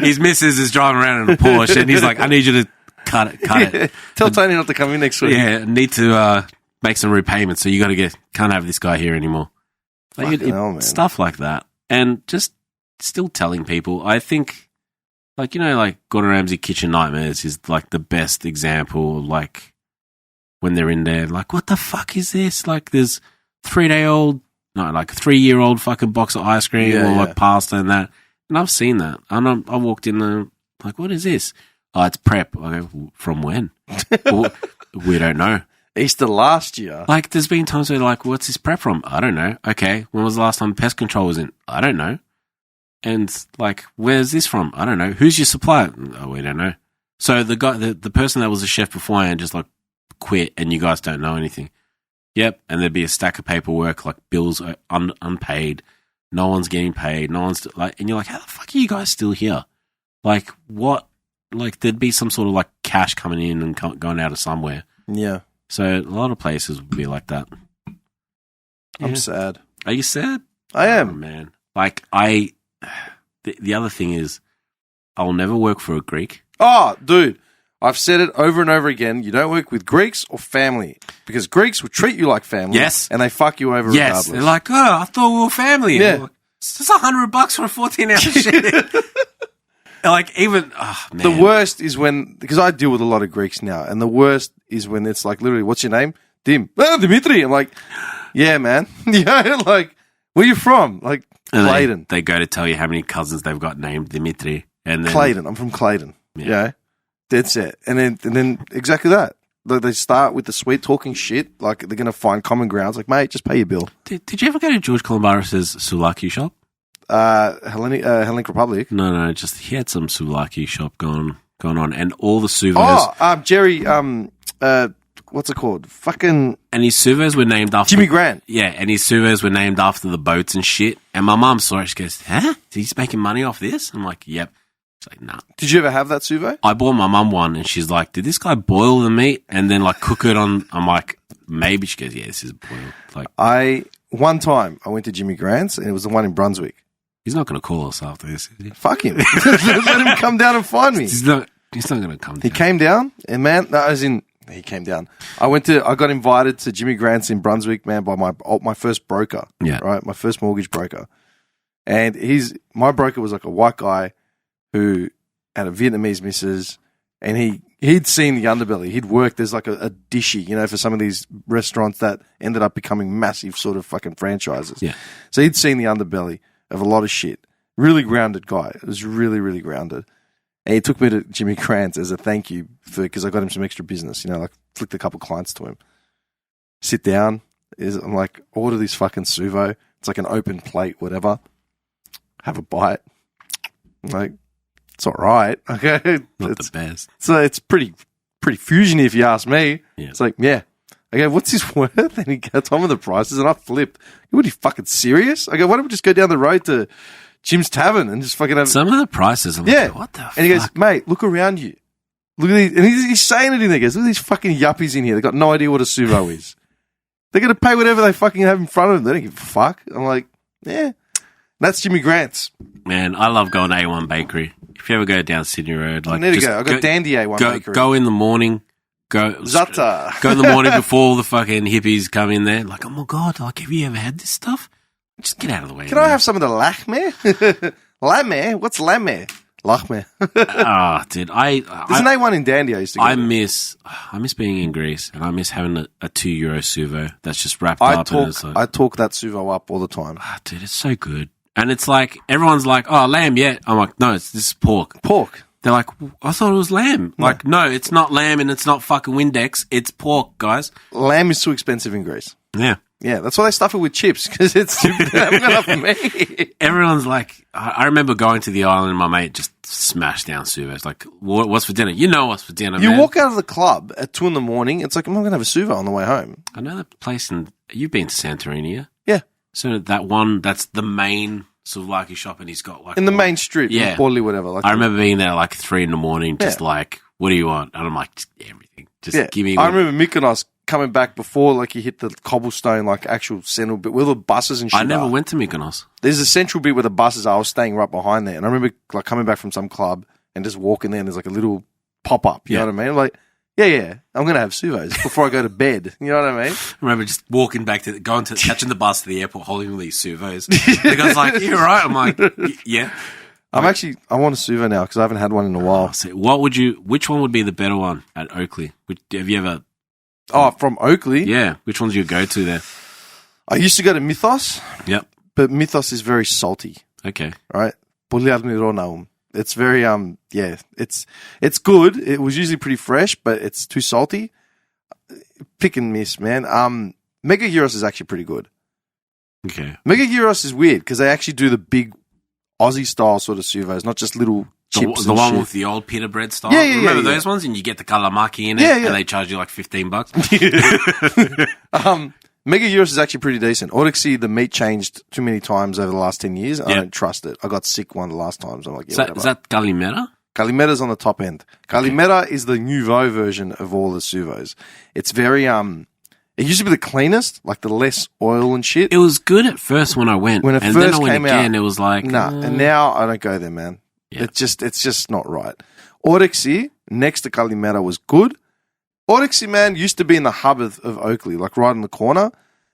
His missus is driving around in a Porsche and he's like, I need you to cut it. Tell Tony not to come in next week. Yeah, need to make some repayments. So you got to can't have this guy here anymore. Like, man. Stuff like that. And just still telling people, I think, like, like Gordon Ramsay Kitchen Nightmares is like the best example, like, when they're in there, like, what the fuck is this? Like, there's 3-year-old fucking box of ice cream like pasta and that. And I've seen that. And I walked in there, like, what is this? Oh, it's prep. I go, from when? Well, we don't know. Easter last year. Like, there's been times where, like, what's this prep from? I don't know. Okay, when was the last time pest control was in? I don't know. And, like, where's this from? I don't know. Who's your supplier? Oh, we don't know. So the guy, the person that was a chef beforehand just, like, quit and you guys don't know anything. Yep, and there'd be a stack of paperwork, like bills unpaid, no one's getting paid, no one's like, and you're like, how the fuck are you guys still here? Like, what? Like, there'd be some sort of like cash coming in and going out of somewhere. Yeah. So a lot of places would be like that. I'm sad. Are you sad? I am, man. Like, the other thing is, I'll never work for a Greek. Oh, dude. I've said it over and over again. You don't work with Greeks or family because Greeks will treat you like family. Yes. And they fuck you over yes. regardless. They're like, oh, I thought we were family. Yeah. Like, it's just $100 for a 14-hour shit. Like, even, oh, man. The worst is when, because I deal with a lot of Greeks now, and the worst is when it's like, literally, what's your name? Dimitri. I'm like, yeah, man. Yeah, like, where you from? Like, and Clayton. They go to tell you how many cousins they've got named Dimitri. And then, Clayton. I'm from Clayton. Yeah. That's it. And then exactly that. They start with the sweet talking shit, like they're going to find common grounds. Like, mate, just pay your bill. Did you ever go to George Columbaris' souvlaki shop? Hellenic Republic. No, just he had some souvlaki shop going on, and all the souvenirs. Oh, Jerry. What's it called? Fucking. And his souvenirs were named after Jimmy Grant. Yeah, and his souvenirs were named after the boats and shit. And my mum saw it. She goes, "Huh? He's making money off this?" I'm like, "Yep." She's like, "Nah." Did you ever have that souvenir? I bought my mum one, and she's like, "Did this guy boil the meat and then like cook it on?" I'm like, "Maybe." She goes, "Yeah, this is boiled." Like, one time I went to Jimmy Grant's, and it was the one in Brunswick. He's not going to call us after this, is he? Fuck him. Let him come down and find me. He's not going to come down. He came down, and man, he came down. I got invited to Jimmy Grant's in Brunswick, man, by my first broker. Yeah. Right? My first mortgage broker. And my broker was like a white guy who had a Vietnamese missus, and he'd seen the underbelly. He'd worked as like a dishy, for some of these restaurants that ended up becoming massive sort of fucking franchises. Yeah. So he'd seen the underbelly of a lot of shit. Really grounded guy. It was really, really grounded. And he took me to Jimmy Grant's as a thank you because I got him some extra business, like flicked a couple clients to him. Sit down. I'm like, order this fucking suvo. It's like an open plate, whatever. Have a bite. I'm like, it's all right. Okay. Not the best. So it's pretty fusiony if you ask me. Yeah. It's like, yeah. Okay, what's this worth? And he told me the prices and I flipped. What, are you fucking serious? I go, why don't we just go down the road to Jim's Tavern and just fucking have... Some of the prices, I'm like, what the fuck? And he goes, mate, look around you. Look at these. And he's saying it in there. He goes, look at these fucking yuppies in here. They've got no idea what a suvo is. They're going to pay whatever they fucking have in front of them. They don't give a fuck. I'm like, yeah. That's Jimmy Grant's. Man, I love going to A1 Bakery. If you ever go down Sydney Road, like, I need to go. I've got Dandy A1 Bakery. Go in the morning. Go Zata. Go in the morning before all the fucking hippies come in there. Like, oh my God, like, have you ever had this stuff? Just get out of the way. Can I have some of the lachme? Lame? What's lame? Lachme. Oh, dude, there's an A1 in Dandy I used to go I to. miss being in Greece, and I miss having a €2 suvo that's just wrapped up. And it's like, I talk that suvo up all the time. Dude, it's so good. And it's like, everyone's like, oh, lamb, yeah. I'm like, no, this is pork. Pork. They're like, I thought it was lamb. No. Like, no, it's not lamb and it's not fucking Windex. It's pork, guys. Lamb is too expensive in Greece. Yeah. Yeah, that's why they stuff it with chips, because it's too enough for me. Everyone's like, I remember going to the island and my mate just smashed down suvos. Like, what's for dinner? You know what's for dinner, You man. walk out of the club at 2 a.m, it's like, I'm not going to have a suvo on the way home. I know that place you've been to Santorini, yeah? Yeah. So that one, that's the main souvlaki shop, and he's got like... In the main street, yeah. in Portly, whatever. Like I remember being there at like 3 a.m, just like, what do you want? And I'm like, just everything. Just give me... I remember Mykonos coming back before like you hit the cobblestone, like actual central bit where the buses and shit I never are. went to Mykonos. There's a central bit where the buses are. I was staying right behind there. And I remember like coming back from some club and just walking there and there's like a little pop-up. You know what I mean? I'm like, yeah, I'm going to have suvos before I go to bed. You know what I mean? I remember just walking back catching the bus to the airport holding these suvos. The guy's like, you're right. I'm like, yeah. I want a suvo now because I haven't had one in a while. So which one would be the better one at Oakley? Have you ever... Oh, from Oakley? Yeah. Which one's your go-to there? I used to go to Mythos. Yep. But Mythos is very salty. Okay. Right? It's very, it's good. It was usually pretty fresh, but it's too salty. Pick and miss, man. Mega Gyros is actually pretty good. Okay. Mega Gyros is weird because they actually do the big Aussie style sort of suvos, not just little chips. The one shit. with the old pita bread style. Yeah, Remember those ones? And you get the calamari in it, and they charge you like $15. Mega Gyros is actually pretty decent. Odyssey, the meat changed too many times over the last 10 years. I don't trust it. I got sick one of the last times. I'm like, yeah, is that Calimera? Calimera's on the top end. Calimera is the nouveau version of all the suvos. It's very, it used to be the cleanest, like the less oil and shit. It was good at first when I went. When it and first then I went came again, out, it was like... and now I don't go there, man. Yeah. It's just not right. Odyssey, next to Calimera, was good. Odyssey, man, used to be in the hub of Oakley, like right in the corner.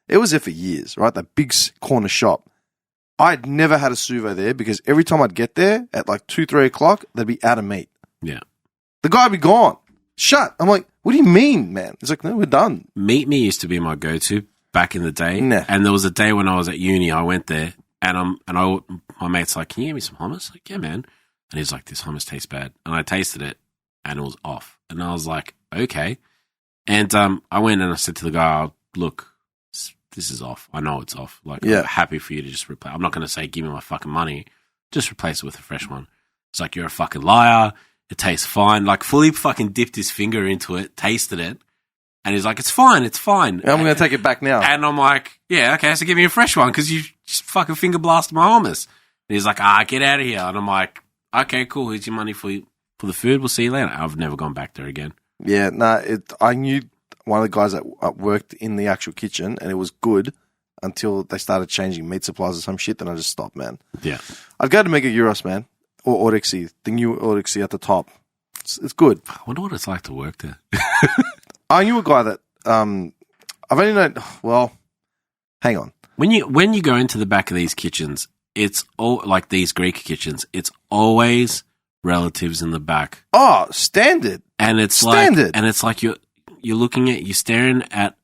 It was there for years, right? That big corner shop. I'd never had a suvo there because every time I'd get there at like 2, 3 o'clock, they'd be out of meat. Yeah. The guy would be gone. Shut. I'm like, what do you mean, man? He's like, no, we're done. Meet Me used to be my go-to back in the day. Nah. And there was a day when I was at uni, I went there, and my mate's like, can you give me some hummus? Like, yeah, man. And he's like, this hummus tastes bad. And I tasted it, and it was off. And I was like, okay. And I went and I said to the guy, look, this is off. I know it's off. Like, I'm happy for you to just replace. I'm not going to say, give me my fucking money. Just replace it with a fresh one. It's like, you're a fucking liar. It tastes fine. Like, fully fucking dipped his finger into it, tasted it. And he's like, it's fine. It's fine. I'm going to take it back now. And I'm like, yeah, okay, so give me a fresh one because you just fucking finger blasted my hummus. And he's like, get out of here. And I'm like, okay, cool. Here's your money for the food. We'll see you later. I've never gone back there again. Yeah, I knew one of the guys that worked in the actual kitchen, and it was good until they started changing meat supplies or some shit. Then I just stopped, man. Yeah, I'd go to Mega Gyros, man, or Odyssey, the new Odyssey at the top. It's good. I wonder what it's like to work there. I knew a guy that I've only known. Well, hang on. When you go into the back of these kitchens, it's all like these Greek kitchens. It's always relatives in the back. Oh, standard. And it's Standard. like you're staring at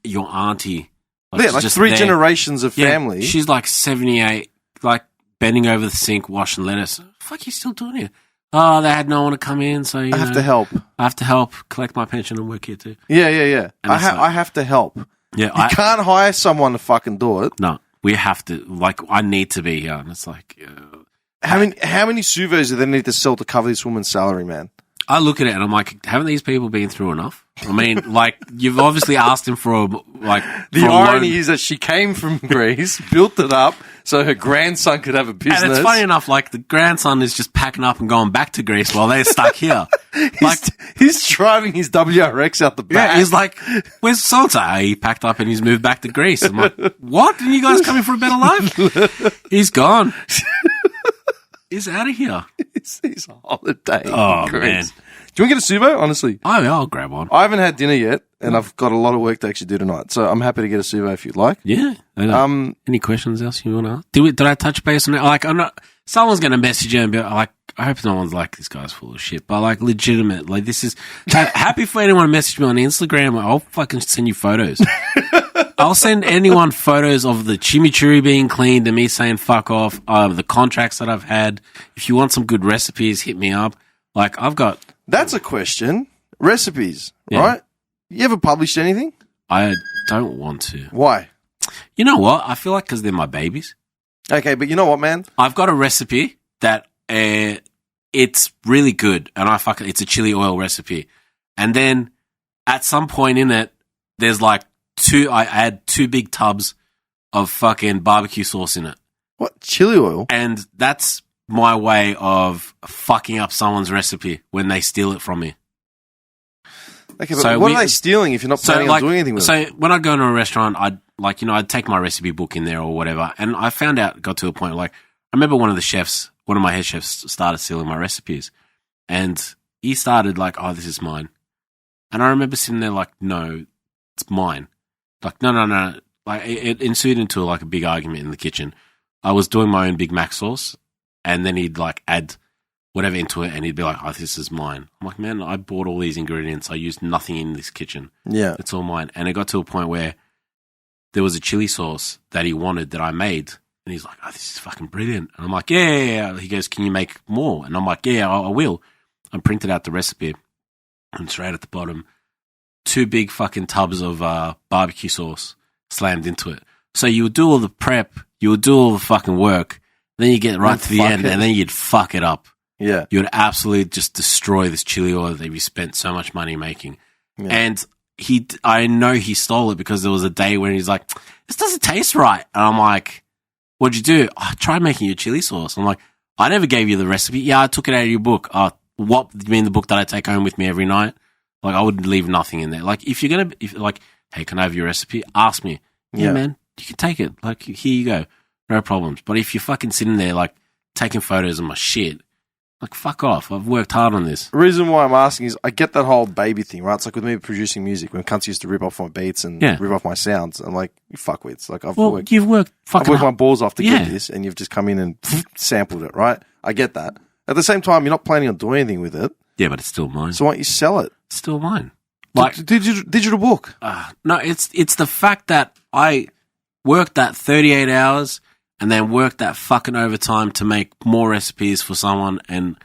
your auntie. Yeah, like just 3 there. generations of family. She's like 78, like bending over the sink, washing lettuce. Fuck, you still doing it? Oh, they had no one to come in, so I have to help. I have to help collect my pension and work here too. Yeah. And I have to help. Yeah, You can't hire someone to fucking do it. No, we have to. Like, I need to be here, and it's like, How many suvos do they need to sell to cover this woman's salary, man? I look at it and I'm like, haven't these people been through enough? I mean, like, you've obviously asked him for The irony is that she came from Greece, built it up so her grandson could have a business. And it's funny enough, like, the grandson is just packing up and going back to Greece while they're stuck here. He's driving his WRX out the back. Yeah, he's like, where's so-and-so? He packed up and he's moved back to Greece. I'm like, what? Are you guys coming for a better life? He's gone. He's out of here. He's on holiday. Oh, man. Do you want to get a suvo? Honestly. Oh, yeah, I'll grab one. I haven't had dinner yet, and I've got a lot of work to actually do tonight. So I'm happy to get a suvo if you'd like. Yeah. Any questions else you want to ask? Did I touch base on it? Like, I'm not. Someone's going to message you and be like, I hope no one's like, this guy's full of shit. But like, legitimate. Like, this is happy for anyone to message me on Instagram. I'll fucking send you photos. I'll send anyone photos of the chimichurri being cleaned and me saying fuck off. The contracts that I've had. If you want some good recipes, hit me up. Like, I've got. That's a question. Recipes, Yeah. right? You ever published anything? I don't want to. Why? You know what? I feel like because they're my babies. Okay, but you know what, man? I've got a recipe that it's really good, and it's a chili oil recipe. And then at some point in it, there's like I add 2 big tubs of fucking barbecue sauce in it. What? Chili oil? And that's my way of fucking up someone's recipe when they steal it from me. Okay, but what are they stealing if you're not planning on doing anything with it? So when I go into a restaurant, I'd take my recipe book in there or whatever, and I got to a point, like, I remember one of my head chefs started stealing my recipes, and he started like, oh, this is mine. And I remember sitting there like, no, it's mine. Like, no. Like, it ensued into like a big argument in the kitchen. I was doing my own Big Mac sauce, and then he'd like add whatever into it, and he'd be like, oh, this is mine. I'm like, man, I bought all these ingredients. I used nothing in this kitchen. Yeah. It's all mine. And it got to a point where there was a chili sauce that he wanted that I made. And he's like, oh, this is fucking brilliant. And I'm like, yeah. He goes, can you make more? And I'm like, yeah, I will. I printed out the recipe. And straight at the bottom, 2 big fucking tubs of barbecue sauce slammed into it. So you would do all the prep, you would do all the fucking work, then you get right to the end, and then you'd fuck it up. Yeah. You would absolutely just destroy this chili oil that you spent so much money making. Yeah. And I know he stole it because there was a day when he's like, this doesn't taste right. And I'm like, what'd you do? I tried making your chili sauce. I'm like, I never gave you the recipe. Yeah, I took it out of your book. What do you mean, the book that I take home with me every night? Like, I would leave nothing in there. Like, if hey, can I have your recipe? Ask me. Yeah, man, you can take it. Like, here you go. No problems. But if you're fucking sitting there, like, taking photos of my shit, like, fuck off. I've worked hard on this. The reason why I'm asking is I get that whole baby thing, right? It's like with me producing music when cunts used to rip off my beats and rip off my sounds. I'm like, you fuckwits. Like, I've worked my balls off to get this, and you've just come in and sampled it, right? I get that. At the same time, you're not planning on doing anything with it. Yeah, but it's still mine. So why don't you sell it? It's still mine. Like digital book. No, it's the fact that I worked that 38 hours and then worked that fucking overtime to make more recipes for someone, and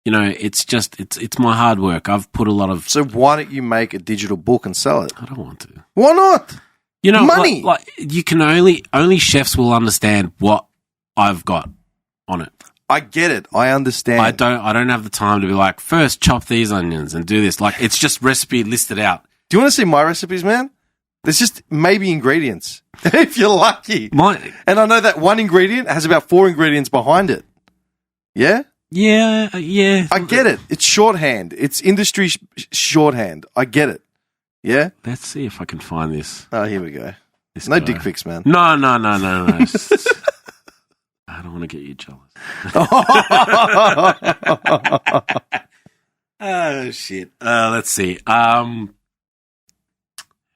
you know, it's my hard work. I've put a lot of. So why don't you make a digital book and sell it? I don't want to. Why not? You know, money. Like you can only chefs will understand what I've got on it. I get it. I understand. I don't have the time to be like, first chop these onions and do this. Like, it's just recipe listed out. Do you want to see my recipes, man? There's just maybe ingredients, if you're lucky. And I know that one ingredient has about 4 ingredients behind it. Yeah? Yeah. I get it. It's shorthand. It's industry shorthand. I get it. Yeah? Let's see if I can find this. Oh, here we go. No dick pics, man. No. I don't want to get you jealous. Oh, shit. Let's see. Here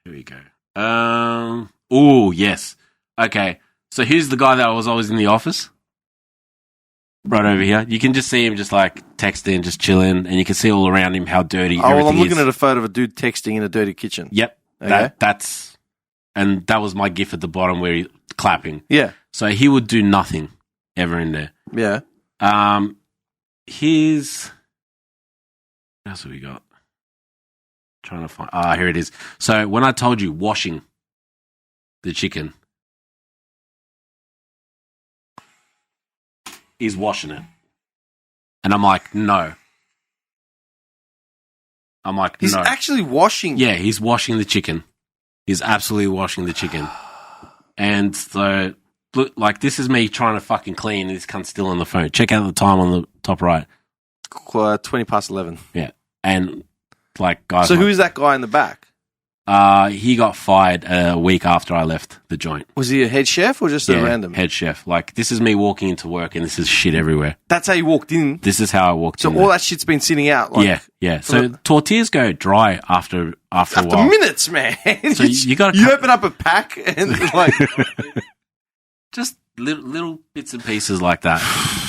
we go. Oh, yes. Okay. So here's the guy that was always in the office. right over here. You can just see him just like texting, just chilling, and you can see all around him how dirty Oh, well, I'm everything looking is. at a photo of a dude texting in a dirty kitchen. Yep. Okay. And that was my gif at the bottom where he clapping. Yeah. So he would do nothing ever in there. Yeah. What else have we got? Trying to find. Here it is. So when I told you washing the chicken, he's washing it, and I'm like, no. I'm like, He's no. actually washing. Yeah, he's washing the chicken. He's absolutely washing the chicken. And so, look, like, this is me trying to fucking clean, and this cunt's still on the phone. Check out the time on the top right. 20 past 11. Yeah. And, like, guys. So who is that guy in the back? He got fired a week after I left the joint. Was he a head chef or just a random? Head chef. Like, this is me walking into work, and this is shit everywhere. That's how you walked in? This is how I walked in. So all that shit's been sitting out? Like, yeah. So tortillas go dry after a while. Minutes, man. So you got You open up a pack and like... just little bits and pieces like that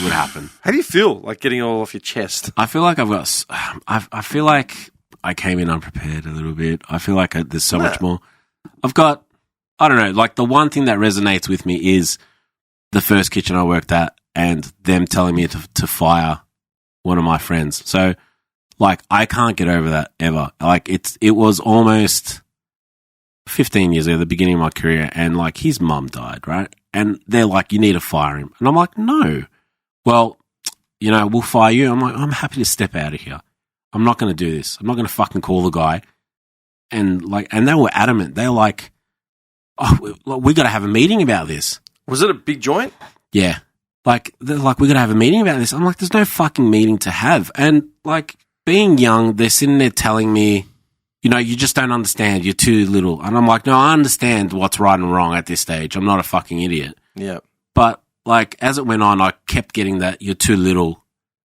would happen. How do you feel, like, getting it all off your chest? I feel like I feel like I came in unprepared a little bit. I feel like there's so much more. I've got, I don't know, like the one thing that resonates with me is the first kitchen I worked at and them telling me to fire one of my friends. So, like, I can't get over that ever. Like, it was almost 15 years ago, the beginning of my career, and, like, his mum died, right? And they're like, you need to fire him. And I'm like, no. Well, you know, we'll fire you. I'm like, I'm happy to step out of here. I'm not going to do this. I'm not going to fucking call the guy. And they were adamant. They're like, oh, we got to have a meeting about this. Was it a big joint? Yeah. Like, they're like, we got to have a meeting about this. I'm like, there's no fucking meeting to have. And, like, being young, they're sitting there telling me, you know, you just don't understand. You're too little. And I'm like, no, I understand what's right and wrong at this stage. I'm not a fucking idiot. Yeah. But, like, as it went on, I kept getting that you're too little.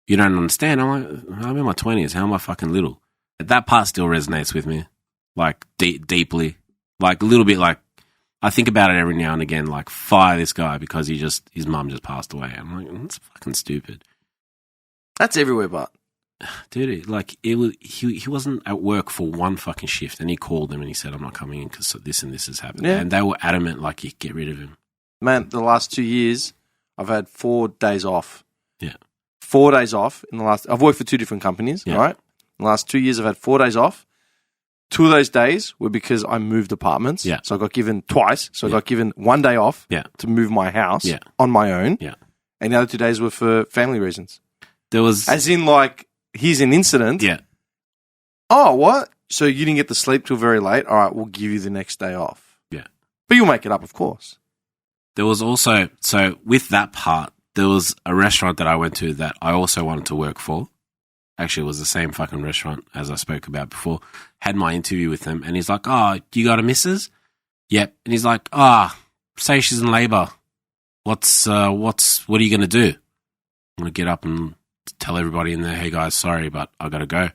You don't understand. I'm like, I'm in my 20s. How am I fucking little? That part still resonates with me, like, deeply. Like, a little bit like, I think about it every now and again, like, fire this guy because his mum just passed away. I'm like, that's fucking stupid. That's everywhere, but. Dude, like, he wasn't at work for one fucking shift, and he called them and he said, I'm not coming in because this and this has happened. Yeah. And they were adamant, like, you get rid of him. Man, the last 2 years, I've had 4 days off. Yeah. 4 days off in the last... I've worked for 2 different companies, right? In the last 2 years, I've had 4 days off. 2 of those days were because I moved apartments. Yeah. So I got given twice. So I got given 1 day off to move my house on my own. Yeah. And the other 2 days were for family reasons. There was... As in, like, here's an incident. Yeah. Oh, what? So you didn't get to sleep till very late? All right, we'll give you the next day off. Yeah. But you'll make it up, of course. There was also... So with that part, there was a restaurant that I went to that I also wanted to work for. Actually, it was the same fucking restaurant as I spoke about before. Had my interview with him, and he's like, oh, you got a missus? Yep. And he's like, say she's in labour. What are you going to do? I'm going to get up and tell everybody in there, hey guys, sorry, but I got to go.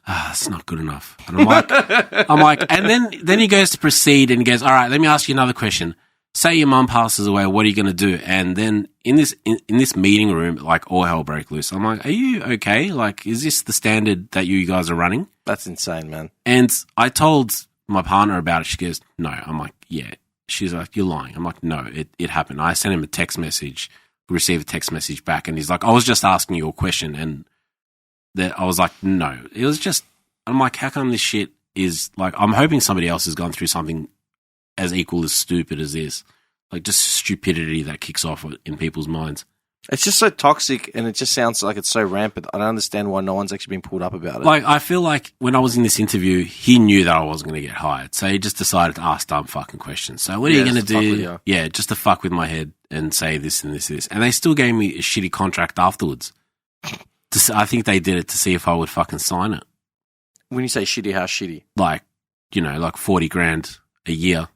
It's not good enough. And I'm like, and then he goes to proceed and he goes, all right, let me ask you another question. Say your mum passes away, what are you going to do? And then in this meeting room, like, all hell break loose. I'm like, are you okay? Like, is this the standard that you guys are running? That's insane, man. And I told my partner about it. She goes, no. I'm like, yeah. She's like, you're lying. I'm like, no, it happened. I sent him a text message, received a text message back, and he's like, I was just asking you a question. And I was like, no. It was just, I'm like, how come this shit is, like, I'm hoping somebody else has gone through something as equal as stupid as this. Like, just stupidity that kicks off in people's minds. It's just so toxic, and it just sounds like it's so rampant. I don't understand why no one's actually been pulled up about it. Like, I feel like when I was in this interview, he knew that I wasn't going to get hired. So he just decided to ask dumb fucking questions. So what are you going to do? Yeah, just to fuck with my head and say this and this and this. And they still gave me a shitty contract afterwards. I think they did it to see if I would fucking sign it. When you say shitty, how shitty? Like, you know, like 40 grand a year.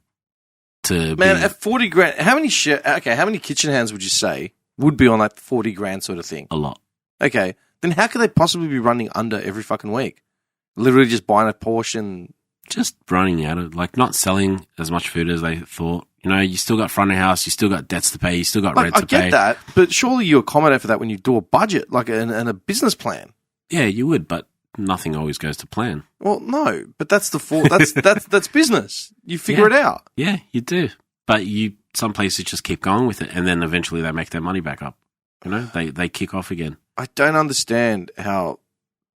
At 40 grand, how many kitchen hands would you say would be on that 40 grand sort of thing? A lot. Okay. Then how could they possibly be running under every fucking week? Literally just buying a portion. Just running out of, like, not selling as much food as they thought. You know, you still got front of house, you still got debts to pay, you still got rent to pay. I get that, but surely you accommodate for that when you do a budget, like and a business plan. Yeah, you would, but nothing always goes to plan. Well, no, but that's that's business. You figure it out. Yeah, you do. But some places just keep going with it, and then eventually they make their money back up. You know, they kick off again. I don't understand how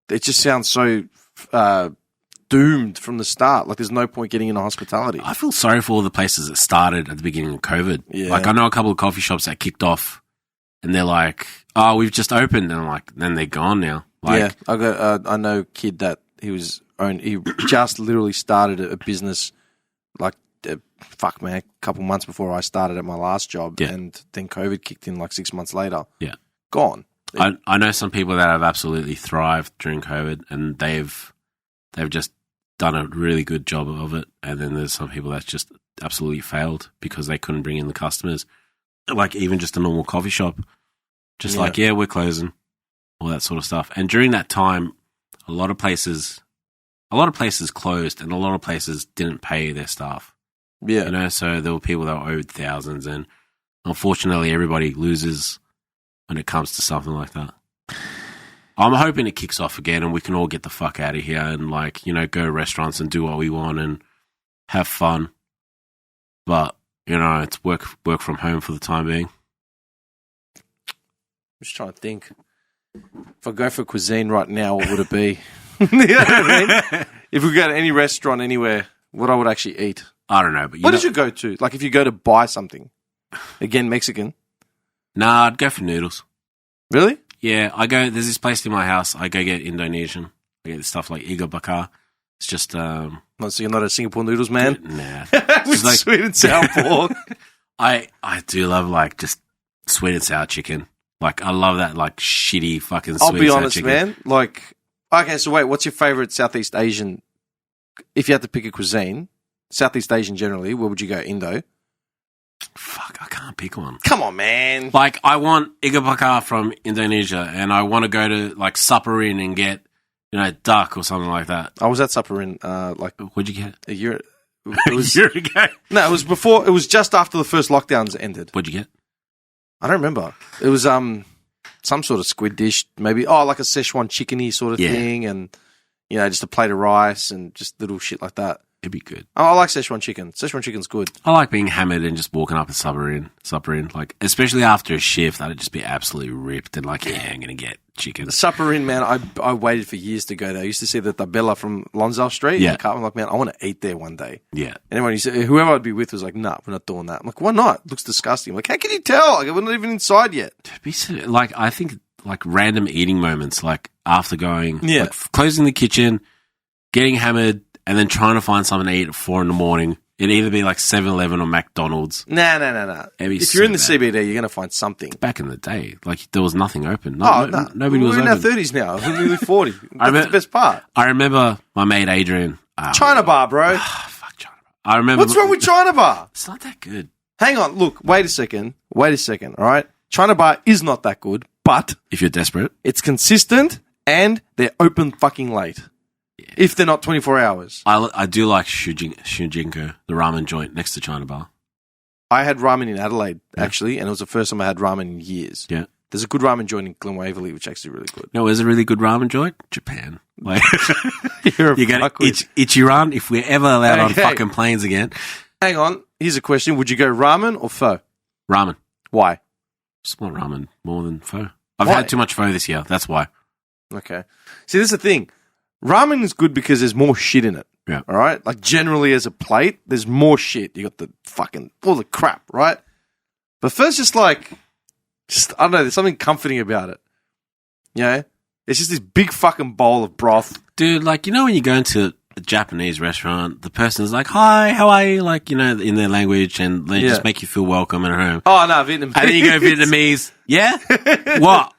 it just sounds so doomed from the start. Like there's no point getting into hospitality. I feel sorry for all the places that started at the beginning of COVID. Yeah. Like I know a couple of coffee shops that kicked off, and they're like, "Oh, we've just opened," and I'm like, then they're gone now. Like, yeah, I know a kid that he just literally started a business like a couple months before I started at my last job, and then COVID kicked in like 6 months later. Yeah, gone. I know some people that have absolutely thrived during COVID, and they've just done a really good job of it. And then there's some people that's just absolutely failed because they couldn't bring in the customers. Like even just a normal coffee shop, just we're closing, all that sort of stuff. And during that time, a lot of places closed, and a lot of places didn't pay their staff. Yeah, you know, so there were people that were owed thousands, and unfortunately, everybody loses when it comes to something like that. I'm hoping it kicks off again and we can all get the fuck out of here and, like, you know, go to restaurants and do what we want and have fun. But, you know, it's work from home for the time being. I'm just trying to think. If I go for cuisine right now, what would it be? You know what I mean? If we go to any restaurant anywhere, what I would actually eat. I don't know. But what did you go to? Like if you go to buy something, again, Mexican? Nah, I'd go for noodles. Really? Yeah, there's this place in my house, I go get Indonesian. I get stuff like iga bakar. It's just... so you're not a Singapore noodles man? Nah. With like, sweet and sour pork. I do love, like, just sweet and sour chicken. Like, I love that, like, shitty fucking sweet and sour chicken. I'll be honest, man. Like, okay, so wait, what's your favourite Southeast Asian... If you had to pick a cuisine, Southeast Asian generally, where would you go? Indo? Fuck, I can't pick one. Come on, man. Like, I want iga bakar from Indonesia, and I want to go to, like, Supperin and get, you know, duck or something like that. I was at Supperin, like... What'd you get? A year... It was, a year ago? No, it was before... It was just after the first lockdowns ended. What'd you get? I don't remember. It was, some sort of squid dish, maybe. Oh, like a Szechuan chicken-y sort of thing, and, you know, just a plate of rice and just little shit like that. It'd be good. Oh, I like Szechuan chicken. Szechuan chicken's good. I like being hammered and just walking up at Supperin. Like, especially after a shift, I'd just be absolutely ripped and like, yeah, I'm going to get chicken. The Supperin, man, I waited for years to go there. I used to see the tabella from Lonsdale Street. Yeah. I'm like, man, I want to eat there one day. Yeah. And whoever I'd be with was like, nah, we're not doing that. I'm like, why not? It looks disgusting. I'm like, how can you tell? Like, we're not even inside yet. Like, I think, like, random eating moments, like, after going, like, closing the kitchen, getting hammered, and then trying to find something to eat at 4 a.m. It'd either be like 7-Eleven or McDonald's. Nah. If you're in the CBD, you're going to find something. Back in the day, like there was nothing open. Nobody was open. We're in our 30s now. We're nearly 40. That's the best part. I remember my mate Adrian. China Bar, bro. Fuck China Bar. I remember. What's wrong with China Bar? It's not that good. Hang on. Look, wait a second. All right? China Bar is not that good, but... If you're desperate. It's consistent and they're open fucking late. Yeah. If they're not 24 hours. I do like Shujinko, the ramen joint next to China Bar. I had ramen in Adelaide, actually, and it was the first time I had ramen in years. Yeah. There's a good ramen joint in Glen Waverley, which is actually really good. No, there's a really good ramen joint? Japan. Like, you're going to Ichiran if we're ever allowed on fucking planes again. Hang on. Here's a question. Would you go ramen or pho? Ramen. Why? Just want ramen more than pho. I've had too much pho this year. That's why. Okay. See, this is the thing. Ramen is good because there's more shit in it. Yeah. All right? Like, generally as a plate, there's more shit. You got the fucking, all the crap, right? But first, I don't know, there's something comforting about it. You know? It's just this big fucking bowl of broth. Dude, like, you know when you go into a Japanese restaurant, the person's like, hi, how are you? Like, you know, in their language, and they just make you feel welcome at home. Oh, no, Vietnamese. And then you go Vietnamese. Yeah? What?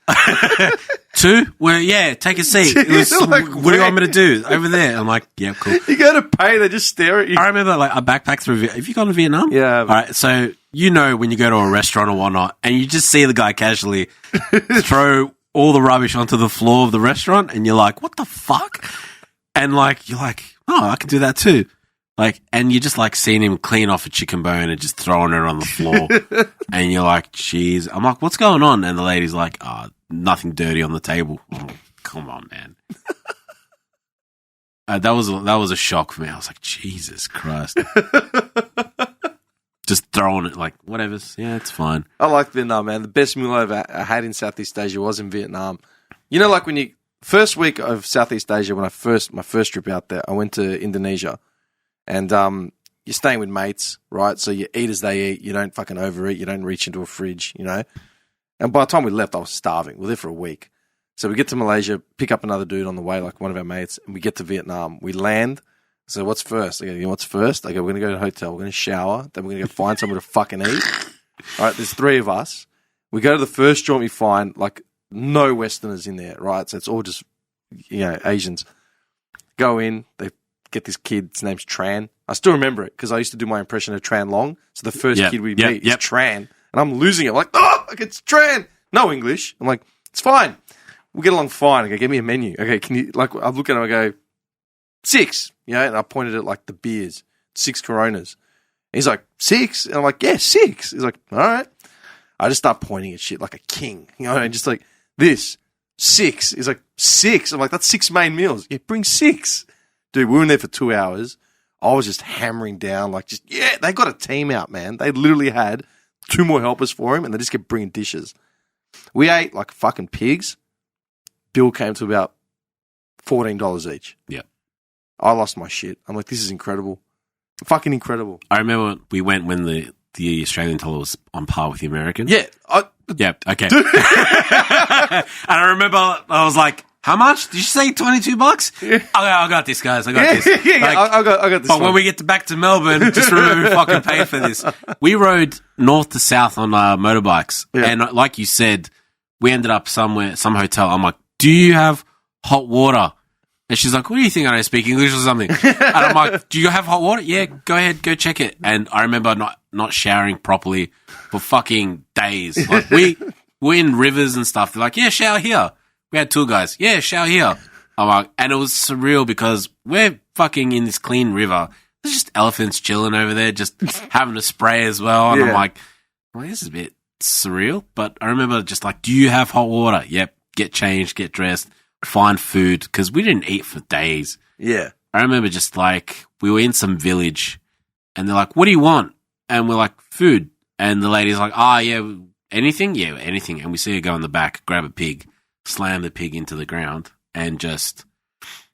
2? Well, yeah, take a seat. It was, like, what do you want me to do? Over there. I'm like, yeah, cool. You go to pay, they just stare at you. I remember, like, I backpacked through Vietnam. Have you gone to Vietnam? Yeah. All right, so you know when you go to a restaurant or whatnot, and you just see the guy casually throw all the rubbish onto the floor of the restaurant, and you're like, what the fuck? And, like, you're like, oh, I can do that too. Like, and you just like seeing him clean off a chicken bone and just throwing it on the floor. And you're like, jeez. I'm like, what's going on? And the lady's like, oh, nothing dirty on the table. Oh, come on, man. That was a shock for me. I was like, Jesus Christ. Just throwing it like, whatever. Yeah, it's fine. I like Vietnam, man. The best meal I had in Southeast Asia was in Vietnam. You know, like when you first week of Southeast Asia, when my first trip out there, I went to Indonesia, and you're staying with mates, right? So you eat as they eat. You don't fucking overeat. You don't reach into a fridge, you know. And by the time we left, I was starving. We were there for a week. So we get to Malaysia, pick up another dude on the way, like one of our mates, and we get to Vietnam. We land. So what's first? I go, you know what's first? I go, we're going to go to a hotel. We're going to shower. Then we're going to go find somewhere to fucking eat. All right, there's three of us. We go to the first joint we find, like no Westerners in there, right? So it's all just, you know, Asians. Go in. They get this kid. His name's Tran. I still remember it because I used to do my impression of Tran Long. So the first kid we meet is Tran. And I'm losing it. I'm like, oh, it's Tran. No English. I'm like, it's fine. We'll get along fine. I go, give me a menu. Okay, can you, like, I look at him, I go, 6, you know, and I pointed at, like, the beers, 6 Coronas. And he's like, 6? And I'm like, yeah, 6. He's like, all right. I just start pointing at shit like a king, you know, and just like, this, 6. He's like, 6. I'm like, that's 6 main meals. Yeah, bring 6. Dude, we were in there for 2 hours. I was just hammering down, like, just, yeah, they got a team out, man. They literally had 2 more helpers for him, and they just kept bringing dishes. We ate like fucking pigs. Bill came to about $14 each. Yeah. I lost my shit. I'm like, this is incredible. Fucking incredible. I remember we went when the Australian dollar was on par with the American. Yeah. Yeah, okay. And I remember I was like, how much? Did you say $22? Yeah. I got this, guys. I got this. Yeah, like, I got this. But when we get back to Melbourne, just remember who fucking paid for this. We rode north to south on motorbikes. Yeah. And like you said, we ended up somewhere, some hotel. I'm like, do you have hot water? And she's like, what do you think? I don't speak English or something. And I'm like, do you have hot water? Yeah, go ahead, go check it. And I remember not showering properly for fucking days. Like we're in rivers and stuff. They're like, yeah, shower here. We had tour guys. Yeah, shower here. I'm like, and it was surreal because we're fucking in this clean river. There's just elephants chilling over there, just having a spray as well. And I'm like, well, this is a bit surreal. But I remember just like, do you have hot water? Yep. Get changed, get dressed, find food, because we didn't eat for days. Yeah. I remember just like, we were in some village, and they're like, what do you want? And we're like, food. And the lady's like, yeah, anything? Yeah, anything. And we see her go in the back, grab a pig, slam the pig into the ground, and just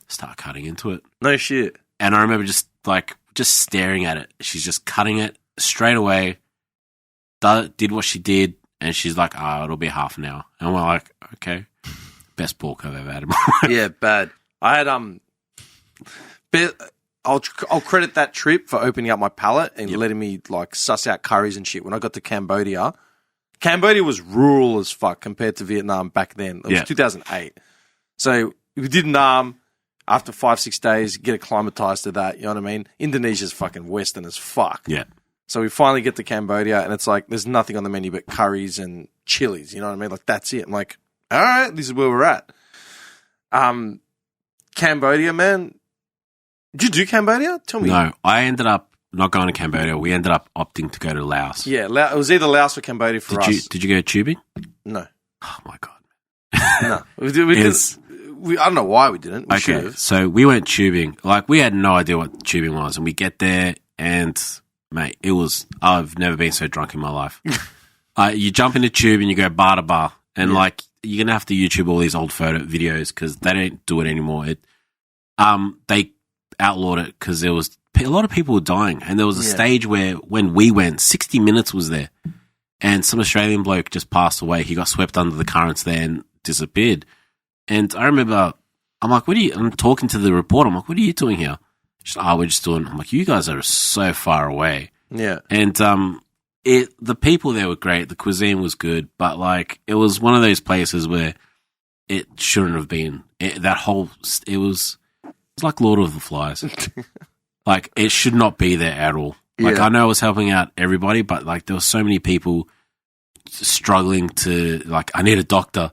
start cutting into it. No shit. And I remember just staring at it. She's just cutting it straight away, did what she did, and she's like, it'll be half an hour. And we're like, okay. Best pork I've ever had in my life. Yeah, bad. I had I'll credit that trip for opening up my palate and letting me like suss out curries and shit. When I got to Cambodia was rural as fuck compared to Vietnam back then. It was 2008. So we did Nam. After 5-6 days, get acclimatized to that. You know what I mean? Indonesia's fucking Western as fuck. Yeah. So we finally get to Cambodia, and it's like there's nothing on the menu but curries and chilies. You know what I mean? Like that's it. I'm like, all right, this is where we're at. Cambodia, man. Did you do Cambodia? Tell me. No, I ended up not going to Cambodia. We ended up opting to go to Laos. Yeah, it was either Laos or Cambodia for us. Did you go tubing? No. Oh, my God. No. We didn't. I don't know why we didn't. We okay, so we went tubing. Like, we had no idea what tubing was. And we get there, and, mate, I've never been so drunk in my life. You jump in the tube and you go bar to bar. And, like, you're going to have to YouTube all these old photo videos because they don't do it anymore. They outlawed it because there was a lot of people were dying. And there was a stage where when we went, 60 Minutes was there. And some Australian bloke just passed away. He got swept under the currents there and disappeared. And I remember, I'm like, I'm talking to the reporter. I'm like, what are you doing here? She's like, we're just doing, I'm like, you guys are so far away. Yeah. And, the people there were great. The cuisine was good, but like it was one of those places where it shouldn't have been. It was like Lord of the Flies. Like it should not be there at all. Like I know I was helping out everybody, but like there were so many people struggling to like I need a doctor,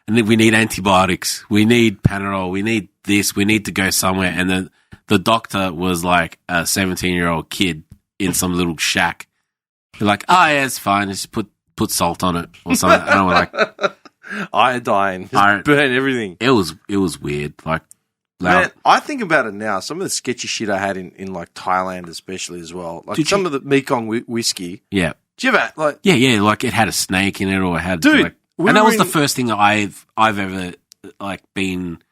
and then we need antibiotics, we need Panadol, we need this, we need to go somewhere. And then the doctor was like a 17-year-old kid in some little shack. They're like, oh yeah, it's fine, just put salt on it or something. And I'm like, iodine, just burn everything. It was weird. Like, man, I think about it now. Some of the sketchy shit I had in like Thailand, especially as well. Like of the Mekong whiskey. Yeah. Do you ever like? Yeah. Like it had a snake in it, or it had. Dude, like, and that was the first thing that I've ever like been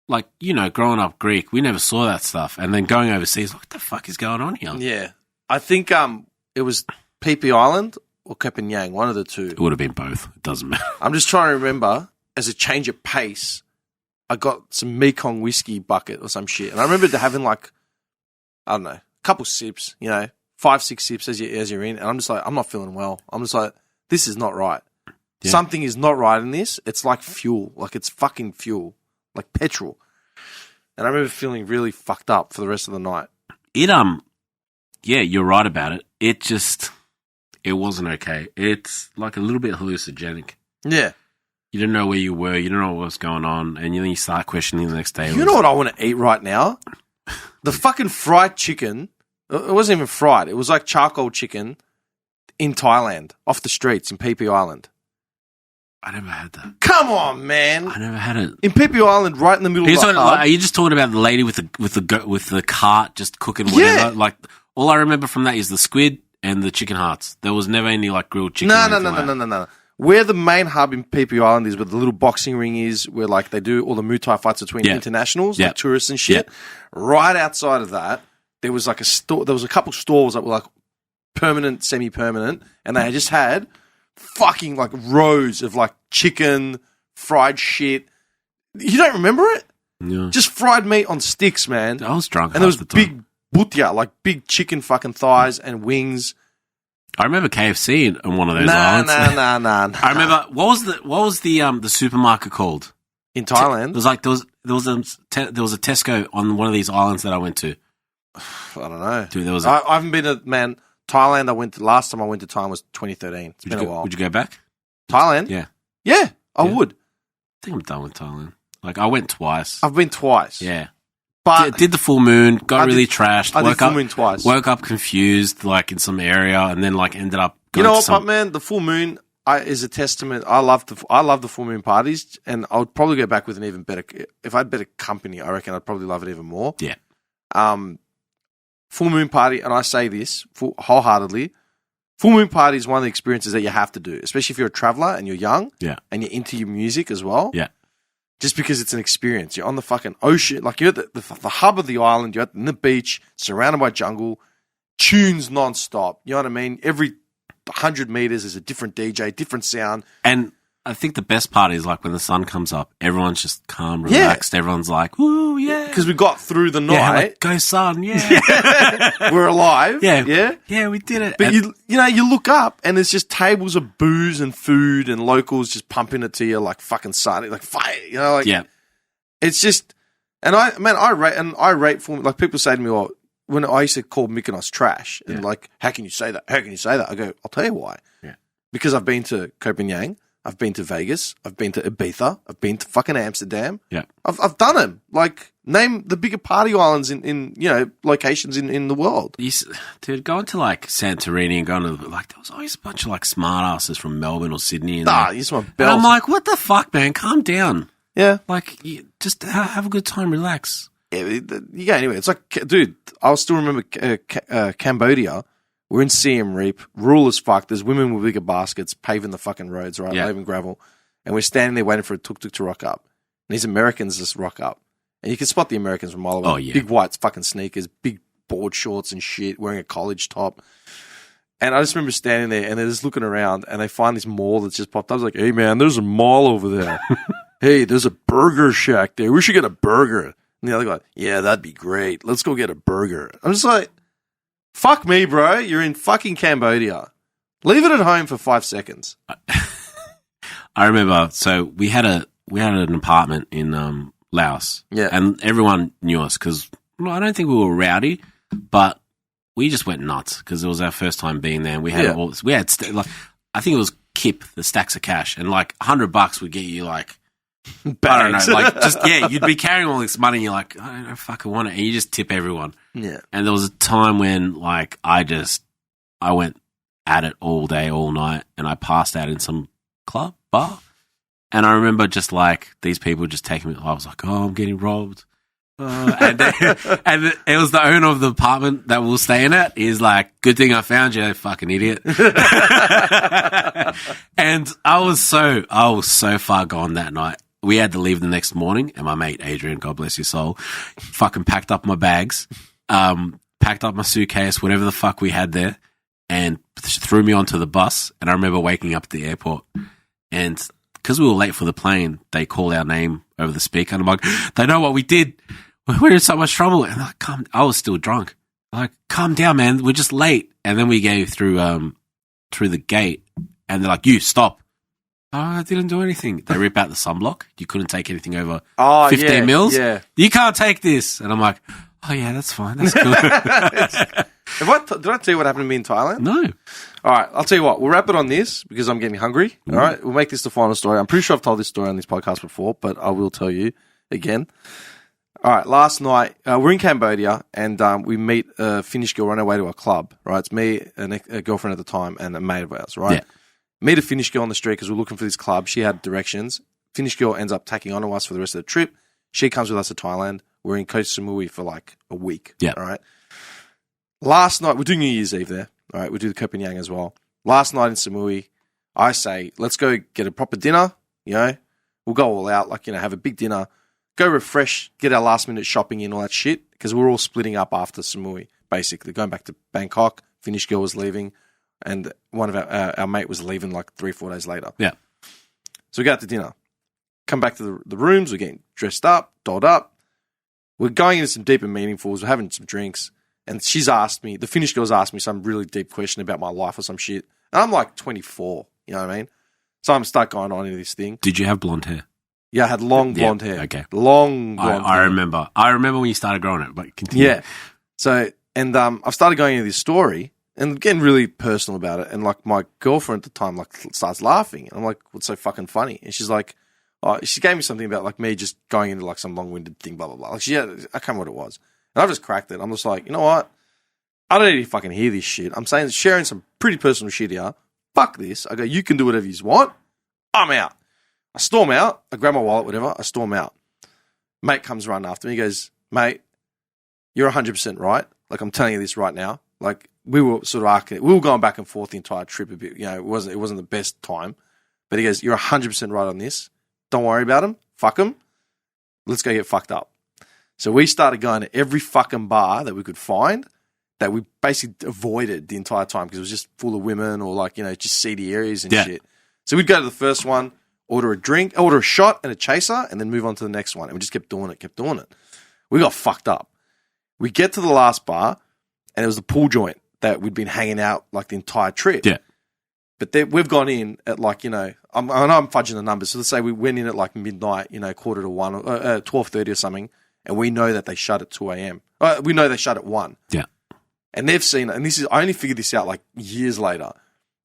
like, growing up Greek. We never saw that stuff, and then going overseas, what the fuck is going on here? Yeah, I think it was Phi Phi Island or Koh Phangan, one of the two. It would have been both. It doesn't matter. I'm just trying to remember as a change of pace. I got some Mekong whiskey bucket or some shit. And I remember having like, I don't know, a couple sips, 5, 6 sips as you're in. And I'm just like, I'm not feeling well. I'm just like, this is not right. Yeah. Something is not right in this. It's like fuel. Like it's fucking fuel. Like petrol. And I remember feeling really fucked up for the rest of the night. Yeah, you're right about it. It wasn't okay. It's like a little bit hallucinogenic. Yeah. You don't know where you were. You don't know what was going on. And then you start questioning the next day. You know what I want to eat right now? The fucking fried chicken. It wasn't even fried. It was like charcoal chicken in Thailand, off the streets in Phi Phi Island. I never had that. Come on, man. I never had it. In Phi Phi Island, right in the middle of the hub. Are you just talking about the lady with the cart just cooking whatever? Yeah. Like, all I remember from that is the squid and the chicken hearts. There was never any like grilled chicken. No. Where the main hub in Phi Phi Island is, where the little boxing ring is, where like they do all the Muay Thai fights between internationals, like tourists and shit. Right outside of that, there was like a store. There was a couple stores that were like permanent, semi-permanent, and they just had fucking like rows of like chicken, fried shit. You don't remember it? Yeah. Just fried meat on sticks, man. I was drunk, and there was big butya, like big chicken fucking thighs and wings. I remember KFC in one of those islands. Nah. I remember what was the supermarket called in Thailand? It was like there was a Tesco on one of these islands that I went to. I don't know. Dude, I haven't been to Thailand. Last time I went to Thailand was 2013. It's been a while. Would you go back? Thailand? Yeah, I would. I think I'm done with Thailand. Like I went twice. I've been twice. Yeah. But did the full moon, really trashed. I did full moon twice. Woke up confused, like in some area, and then like ended up. You know what, man? The full moon is a testament. I love the full moon parties, and I would probably go back with an even better. If I had better company, I reckon I'd probably love it even more. Yeah. Full moon party, and I say this wholeheartedly. Full moon party is one of the experiences that you have to do, especially if you're a traveler and you're young. Yeah. And you're into your music as well. Yeah. Just because it's an experience. You're on the fucking ocean. Like, you're at the hub of the island. You're in the beach, surrounded by jungle, tunes nonstop. You know what I mean? Every 100 meters is a different DJ, different sound. And I think the best part is, like, when the sun comes up, everyone's just calm, relaxed. Yeah. Everyone's like, woo, yeah. Because we got through the night. Yeah, like, go sun, yeah. We're alive. Yeah. Yeah, we did it. But you look up and there's just tables of booze and food and locals just pumping it to you like fucking sun, like fire. Like, yeah. It's just, and I rate for, like, people say to me, well, when I used to call Mykonos trash, and like, how can you say that? How can you say that? I go, I'll tell you why. Yeah. Because I've been to Koh Phangan, I've been to Vegas, I've been to Ibiza, I've been to fucking Amsterdam. Yeah. I've done them. Like, name the bigger party islands in locations in the world. Dude, going to like Santorini and going to like, there was always a bunch of like smart asses from Melbourne or Sydney. And you just want bells. And I'm like, what the fuck, man? Calm down. Yeah. Like, just have a good time, relax. Yeah, you go anyway. It's like, dude, I'll still remember Cambodia. We're in Siem Reap, rural as fuck. There's women with bigger baskets paving the fucking roads, right? Yeah. Paving gravel. And we're standing there waiting for a tuk-tuk to rock up. And these Americans just rock up. And you can spot the Americans from a mile away. Oh, yeah. Big white fucking sneakers, big board shorts and shit, wearing a college top. And I just remember standing there and they're just looking around and they find this mall that's just popped up. I was like, hey, man, there's a mall over there. Hey, there's a burger shack there. We should get a burger. And the other guy, yeah, that'd be great. Let's go get a burger. I'm just like, fuck me, bro. You're in fucking Cambodia. Leave it at home for 5 seconds. I remember. So we had an apartment in Laos. Yeah, and everyone knew us because I don't think we were rowdy, but we just went nuts because it was our first time being there. And we had I think it was tip the stacks of cash, and like $100 would get you like. Bags. I don't know, like just you'd be carrying all this money and you're like, I don't fucking want it, and you just tip everyone. Yeah. And there was a time when like I went at it all day, all night, and I passed out in some bar, and I remember just like these people just taking me. I was like, oh, I'm getting robbed, and it was the owner of the apartment that we'll stay in at. He's like, good thing I found you, fucking idiot. And I was so far gone that night. We had to leave the next morning, and my mate Adrian, God bless your soul, fucking packed up my bags, packed up my suitcase, whatever the fuck we had there, and threw me onto the bus. And I remember waking up at the airport, and because we were late for the plane, they called our name over the speaker, and I'm like, they know what we did. We're in so much trouble. And like, I was still drunk. Like, calm down, man. We're just late. And then we gave through the gate, and they're like, you stop. Oh, I didn't do anything. They rip out the sunblock. You couldn't take anything over 15 mils. Yeah. You can't take this. And I'm like, oh, yeah, that's fine. That's cool. Did I tell you what happened to me in Thailand? No. All right, I'll tell you what. We'll wrap it on this because I'm getting hungry. All right, we'll make this the final story. I'm pretty sure I've told this story on this podcast before, but I will tell you again. All right, last night, we're in Cambodia, and we meet a Finnish girl on our way to a club, right? It's me and a girlfriend at the time and a mate of ours, right? Yeah. Meet a Finnish girl on the street because we're looking for this club. She had directions. Finnish girl ends up tacking on to us for the rest of the trip. She comes with us to Thailand. We're in Koh Samui for like a week. Yeah. All right. Last night, we're doing New Year's Eve there. All right. We do the Copenhagen as well. Last night in Samui, I say, let's go get a proper dinner. You know, we'll go all out, like, you know, have a big dinner, go refresh, get our last minute shopping in, all that shit. Because we're all splitting up after Samui, basically. Going back to Bangkok. Finnish girl was leaving. And one of our mate was leaving like 3-4 days later. Yeah. So we go out to dinner. Come back to the rooms. We're getting dressed up, dolled up. We're going into some deeper meaningfuls. We're having some drinks. And she's asked me, the Finnish girl's asked me some really deep question about my life or some shit. And I'm like 24. You know what I mean? So I'm stuck going on into this thing. Did you have blonde hair? Yeah, I had long blonde hair. Okay. Long blonde hair. I remember. I remember when you started growing it, but continue. Yeah. So, and I've started going into this story and getting really personal about it. And like my girlfriend at the time like starts laughing. And I'm like, what's so fucking funny? And she's like, oh, she gave me something about like me just going into like some long-winded thing, blah, blah, blah. Like I can't remember what it was. And I've just cracked it. I'm just like, you know what? I don't need to fucking hear this shit. I'm saying, sharing some pretty personal shit here. Fuck this. I go, you can do whatever you want. I'm out. I storm out. I grab my wallet, whatever. I storm out. Mate comes running after me. He goes, mate, you're 100% right. Like, I'm telling you this right now. Like, we were sort of arguing. We were going back and forth the entire trip a bit. You know, it wasn't the best time. But he goes, you're 100% right on this. Don't worry about him. Fuck him. Let's go get fucked up. So we started going to every fucking bar that we could find that we basically avoided the entire time because it was just full of women or like, you know, just seedy areas and shit. So we'd go to the first one, order a drink, order a shot and a chaser, and then move on to the next one. And we just kept doing it. We got fucked up. We get to the last bar, and it was the pool joint that we'd been hanging out like the entire trip. Yeah. But we've gone in at like, you know, I know I'm fudging the numbers. So let's say we went in at like midnight, you know, 1:45, 12:30 or something, and we know that they shut at 2 a.m. We know they shut at 1. Yeah. And they've seen, and I only figured this out like years later.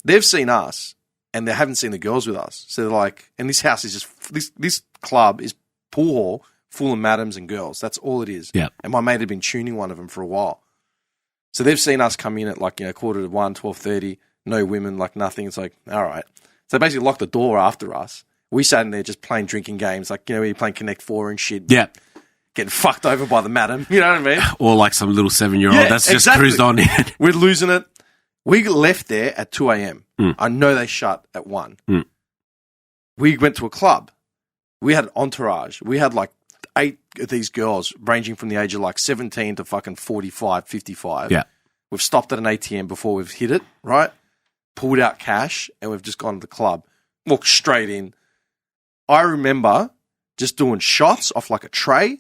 They've seen us, and they haven't seen the girls with us. So they're like, and this house is just, this club is pool hall full of madams and girls. That's all it is. Yeah. And my mate had been tuning one of them for a while. So they've seen us come in at like, you know, 1:45, 12:30, no women, like nothing. It's like, all right. So they basically locked the door after us. We sat in there just playing drinking games, like, you know, you're playing Connect 4 and shit. Yeah. Getting fucked over by the madam. You know what I mean? Or like some little 7-year-old that's just exactly. cruised on in. We're losing it. We left there at 2 a.m. I know they shut at 1. We went to a club. We had an entourage. We had like 8 of these girls ranging from the age of like 17 to fucking 45, 55. Yeah. We've stopped at an ATM before we've hit it, right? Pulled out cash and we've just gone to the club. Walked straight in. I remember just doing shots off like a tray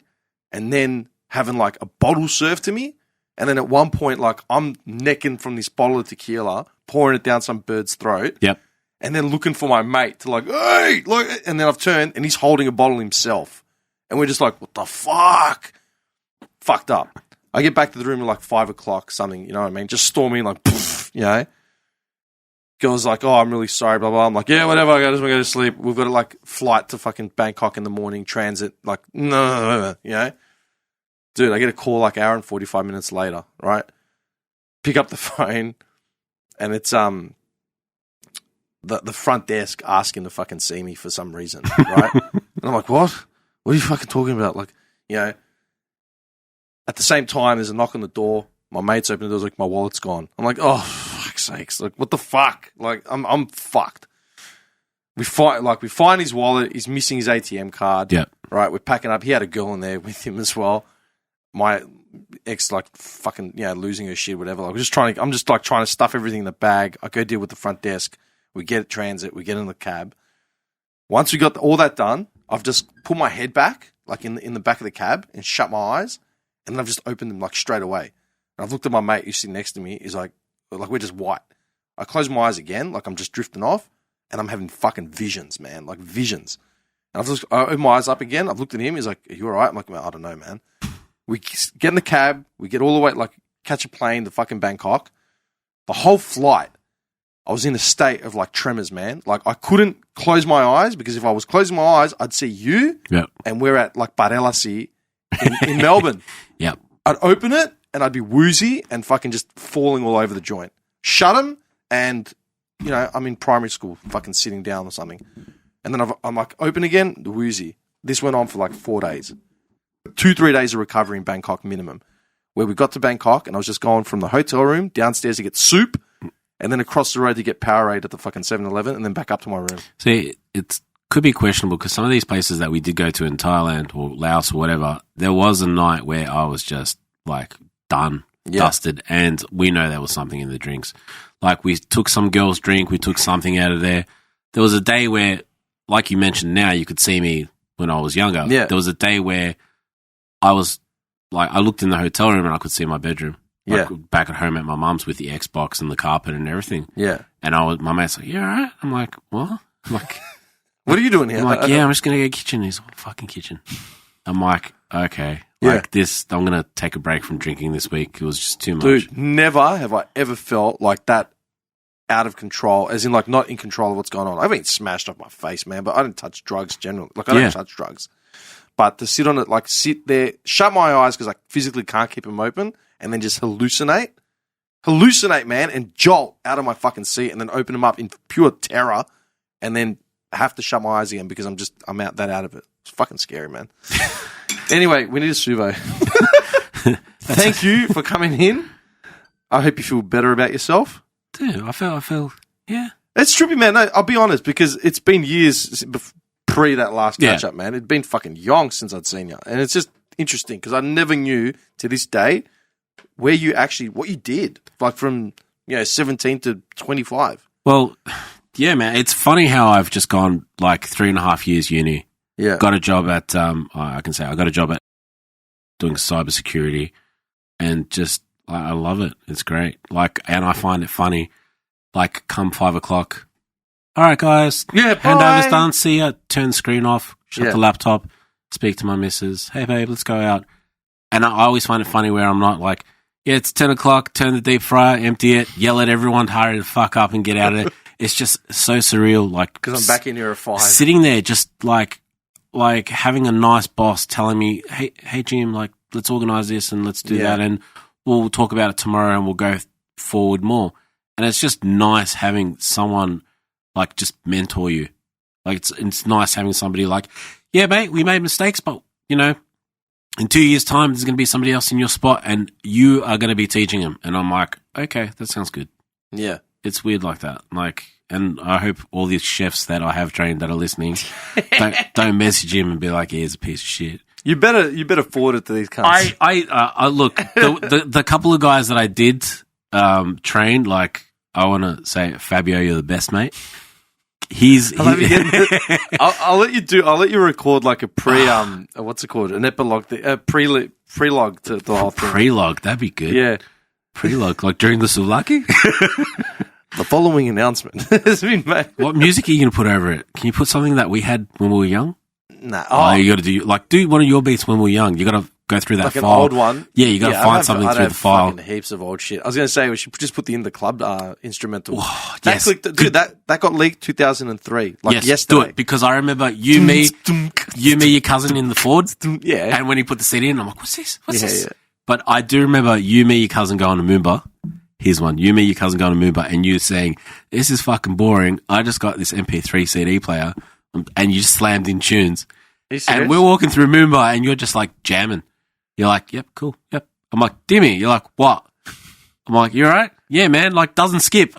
and then having like a bottle served to me. And then at one point, like I'm necking from this bottle of tequila, pouring it down some bird's throat. Yep. And then looking for my mate to like, hey, look. And then I've turned and he's holding a bottle himself. And we're just like, what the fuck? Fucked up. I get back to the room at like 5 o'clock, something, you know what I mean? Just storming like, poof, you know? Girl's like, oh, I'm really sorry, blah, blah. I'm like, yeah, whatever. I just want to go to sleep. We've got a, like, flight to fucking Bangkok in the morning, transit. Like, no, you know? Dude, I get a call like hour and 45 minutes later, right? Pick up the phone, and it's the front desk asking to fucking see me for some reason, right? And I'm like, what? What are you fucking talking about? Like, you know, at the same time, there's a knock on the door. My mate's opening the door, like, my wallet's gone. I'm like, oh, fuck's sakes. Like, what the fuck? Like, I'm fucked. We find his wallet. He's missing his ATM card. Yeah. Right. We're packing up. He had a girl in there with him as well. My ex, like, fucking, you know, losing her shit, whatever. Like, I'm just trying to stuff everything in the bag. I go deal with the front desk. We get transit. We get in the cab. Once we got all that done, I've just put my head back, like in the back of the cab, and shut my eyes, and then I've just opened them like straight away. And I've looked at my mate who's sitting next to me. He's like we're just white. I close my eyes again, like I'm just drifting off, and I'm having fucking visions, man, like visions. And I open my eyes up again. I've looked at him. He's like, "Are you all right?" I'm like, "I don't know, man." We get in the cab. We get all the way, like, catch a plane to fucking Bangkok. The whole flight, I was in a state of, like, tremors, man. Like, I couldn't close my eyes, because if I was closing my eyes, I'd see you, and we're at, like, Barelasi in Melbourne. Yep. I'd open it, and I'd be woozy and fucking just falling all over the joint. Shut them, and, you know, I'm in primary school, fucking sitting down or something. And then I'm like, open again, woozy. This went on for like 4 days. 2-3 days of recovery in Bangkok minimum. Where we got to Bangkok, and I was just going from the hotel room downstairs to get soup, and then across the road to get Powerade at the fucking 7-Eleven, and then back up to my room. See, it could be questionable, because some of these places that we did go to in Thailand or Laos or whatever, there was a night where I was just, like, done, dusted, and we know there was something in the drinks. Like, we took some girl's drink, we took something out of there. There was a day where, like you mentioned now, you could see me when I was younger. Yeah. There was a day where I was, like, I looked in the hotel room and I could see my bedroom. Like, back at home at my mum's with the Xbox and the carpet and everything. Yeah. And my mate's like, "You all right?" I'm like, "What?" I'm like, "What are you doing here?" I'm like, "Yeah, I'm just going to go kitchen." He's like, "Fucking kitchen." I'm like, "Okay." Like this, I'm going to take a break from drinking this week. It was just too much. Dude, never have I ever felt like that out of control, as in, like, not in control of what's going on. I've been smashed off my face, man, but I don't touch drugs generally. Like, I don't touch drugs. But to sit on it, like, sit there, shut my eyes because I physically can't keep them open, and then just hallucinate, man, and jolt out of my fucking seat, and then open them up in pure terror, and then have to shut my eyes again because I'm out of it. It's fucking scary, man. Anyway, we need a Suvo. Thank you for coming in. I hope you feel better about yourself. Dude, I feel, yeah. It's trippy, man. No, I'll be honest, because it's been years pre that last catch up, man. It'd been fucking yonks since I'd seen you. And it's just interesting because I never knew to this day what you did, like, from, 17 to 25. Well, yeah, man. It's funny how I've just gone, like, 3.5 years uni. Yeah. Got a job at, I got a job at doing cybersecurity, and just, I love it. It's great. Like, and I find it funny, like, come 5 o'clock. All right, guys. Yeah, handover's done. See ya. Turn the screen off. Shut the laptop. Speak to my missus. Hey, babe, let's go out. And I always find it funny where I'm not like, yeah, it's 10 o'clock. Turn the deep fryer, empty it, yell at everyone, hurry the fuck up and get out of it. It's just so surreal. Like, because I'm back in here at 5. Sitting there, just like having a nice boss telling me, hey, Jim, like, let's organize this and let's do that, and we'll talk about it tomorrow and we'll go forward more. And it's just nice having someone, like, just mentor you. Like, it's nice having somebody like, yeah, mate, we made mistakes, but, in 2 years' time, there's going to be somebody else in your spot and you are going to be teaching them. And I'm like, okay, that sounds good. Yeah. It's weird like that. Like, and I hope all these chefs that I have trained that are listening don't message him and be like, yeah, he's a piece of shit. You better forward it to these cunts. I look, the couple of guys that I did train, like, I want to say, Fabio, you're the best, mate. I'll let you record, like, a what's it called? An epilogue, prelogue to the whole thing. Prelogue, that'd be good. Yeah. Prelogue, like during the souvlaki? The following announcement has been made. What music are you going to put over it? Can you put something that we had when we were young? Nah. Oh, you got to do one of your beats when we were young. You got to go through that like file. an old one. Yeah, you got to find something through the file. Fucking heaps of old shit. I was going to say we should just put the In the Club instrumental. Oh, That yes. dude, that got leaked 2003. Like Yes, yesterday. do it because I remember you, me, your cousin in the Ford. Yeah. And when he put the CD in, I'm like, what's this? What's this? Yeah. But I do remember you, me, your cousin going to Moomba. Here's one. You, me, your cousin going to Moomba and you saying, this is fucking boring. I just got this MP3 CD player and you just slammed in tunes. Are you serious? And we're walking through Moomba and you're just like jamming. You're like, yep, cool, yep. I'm like, Dimmy. You're like, what? I'm like, you all right? Yeah, man. Like, doesn't skip.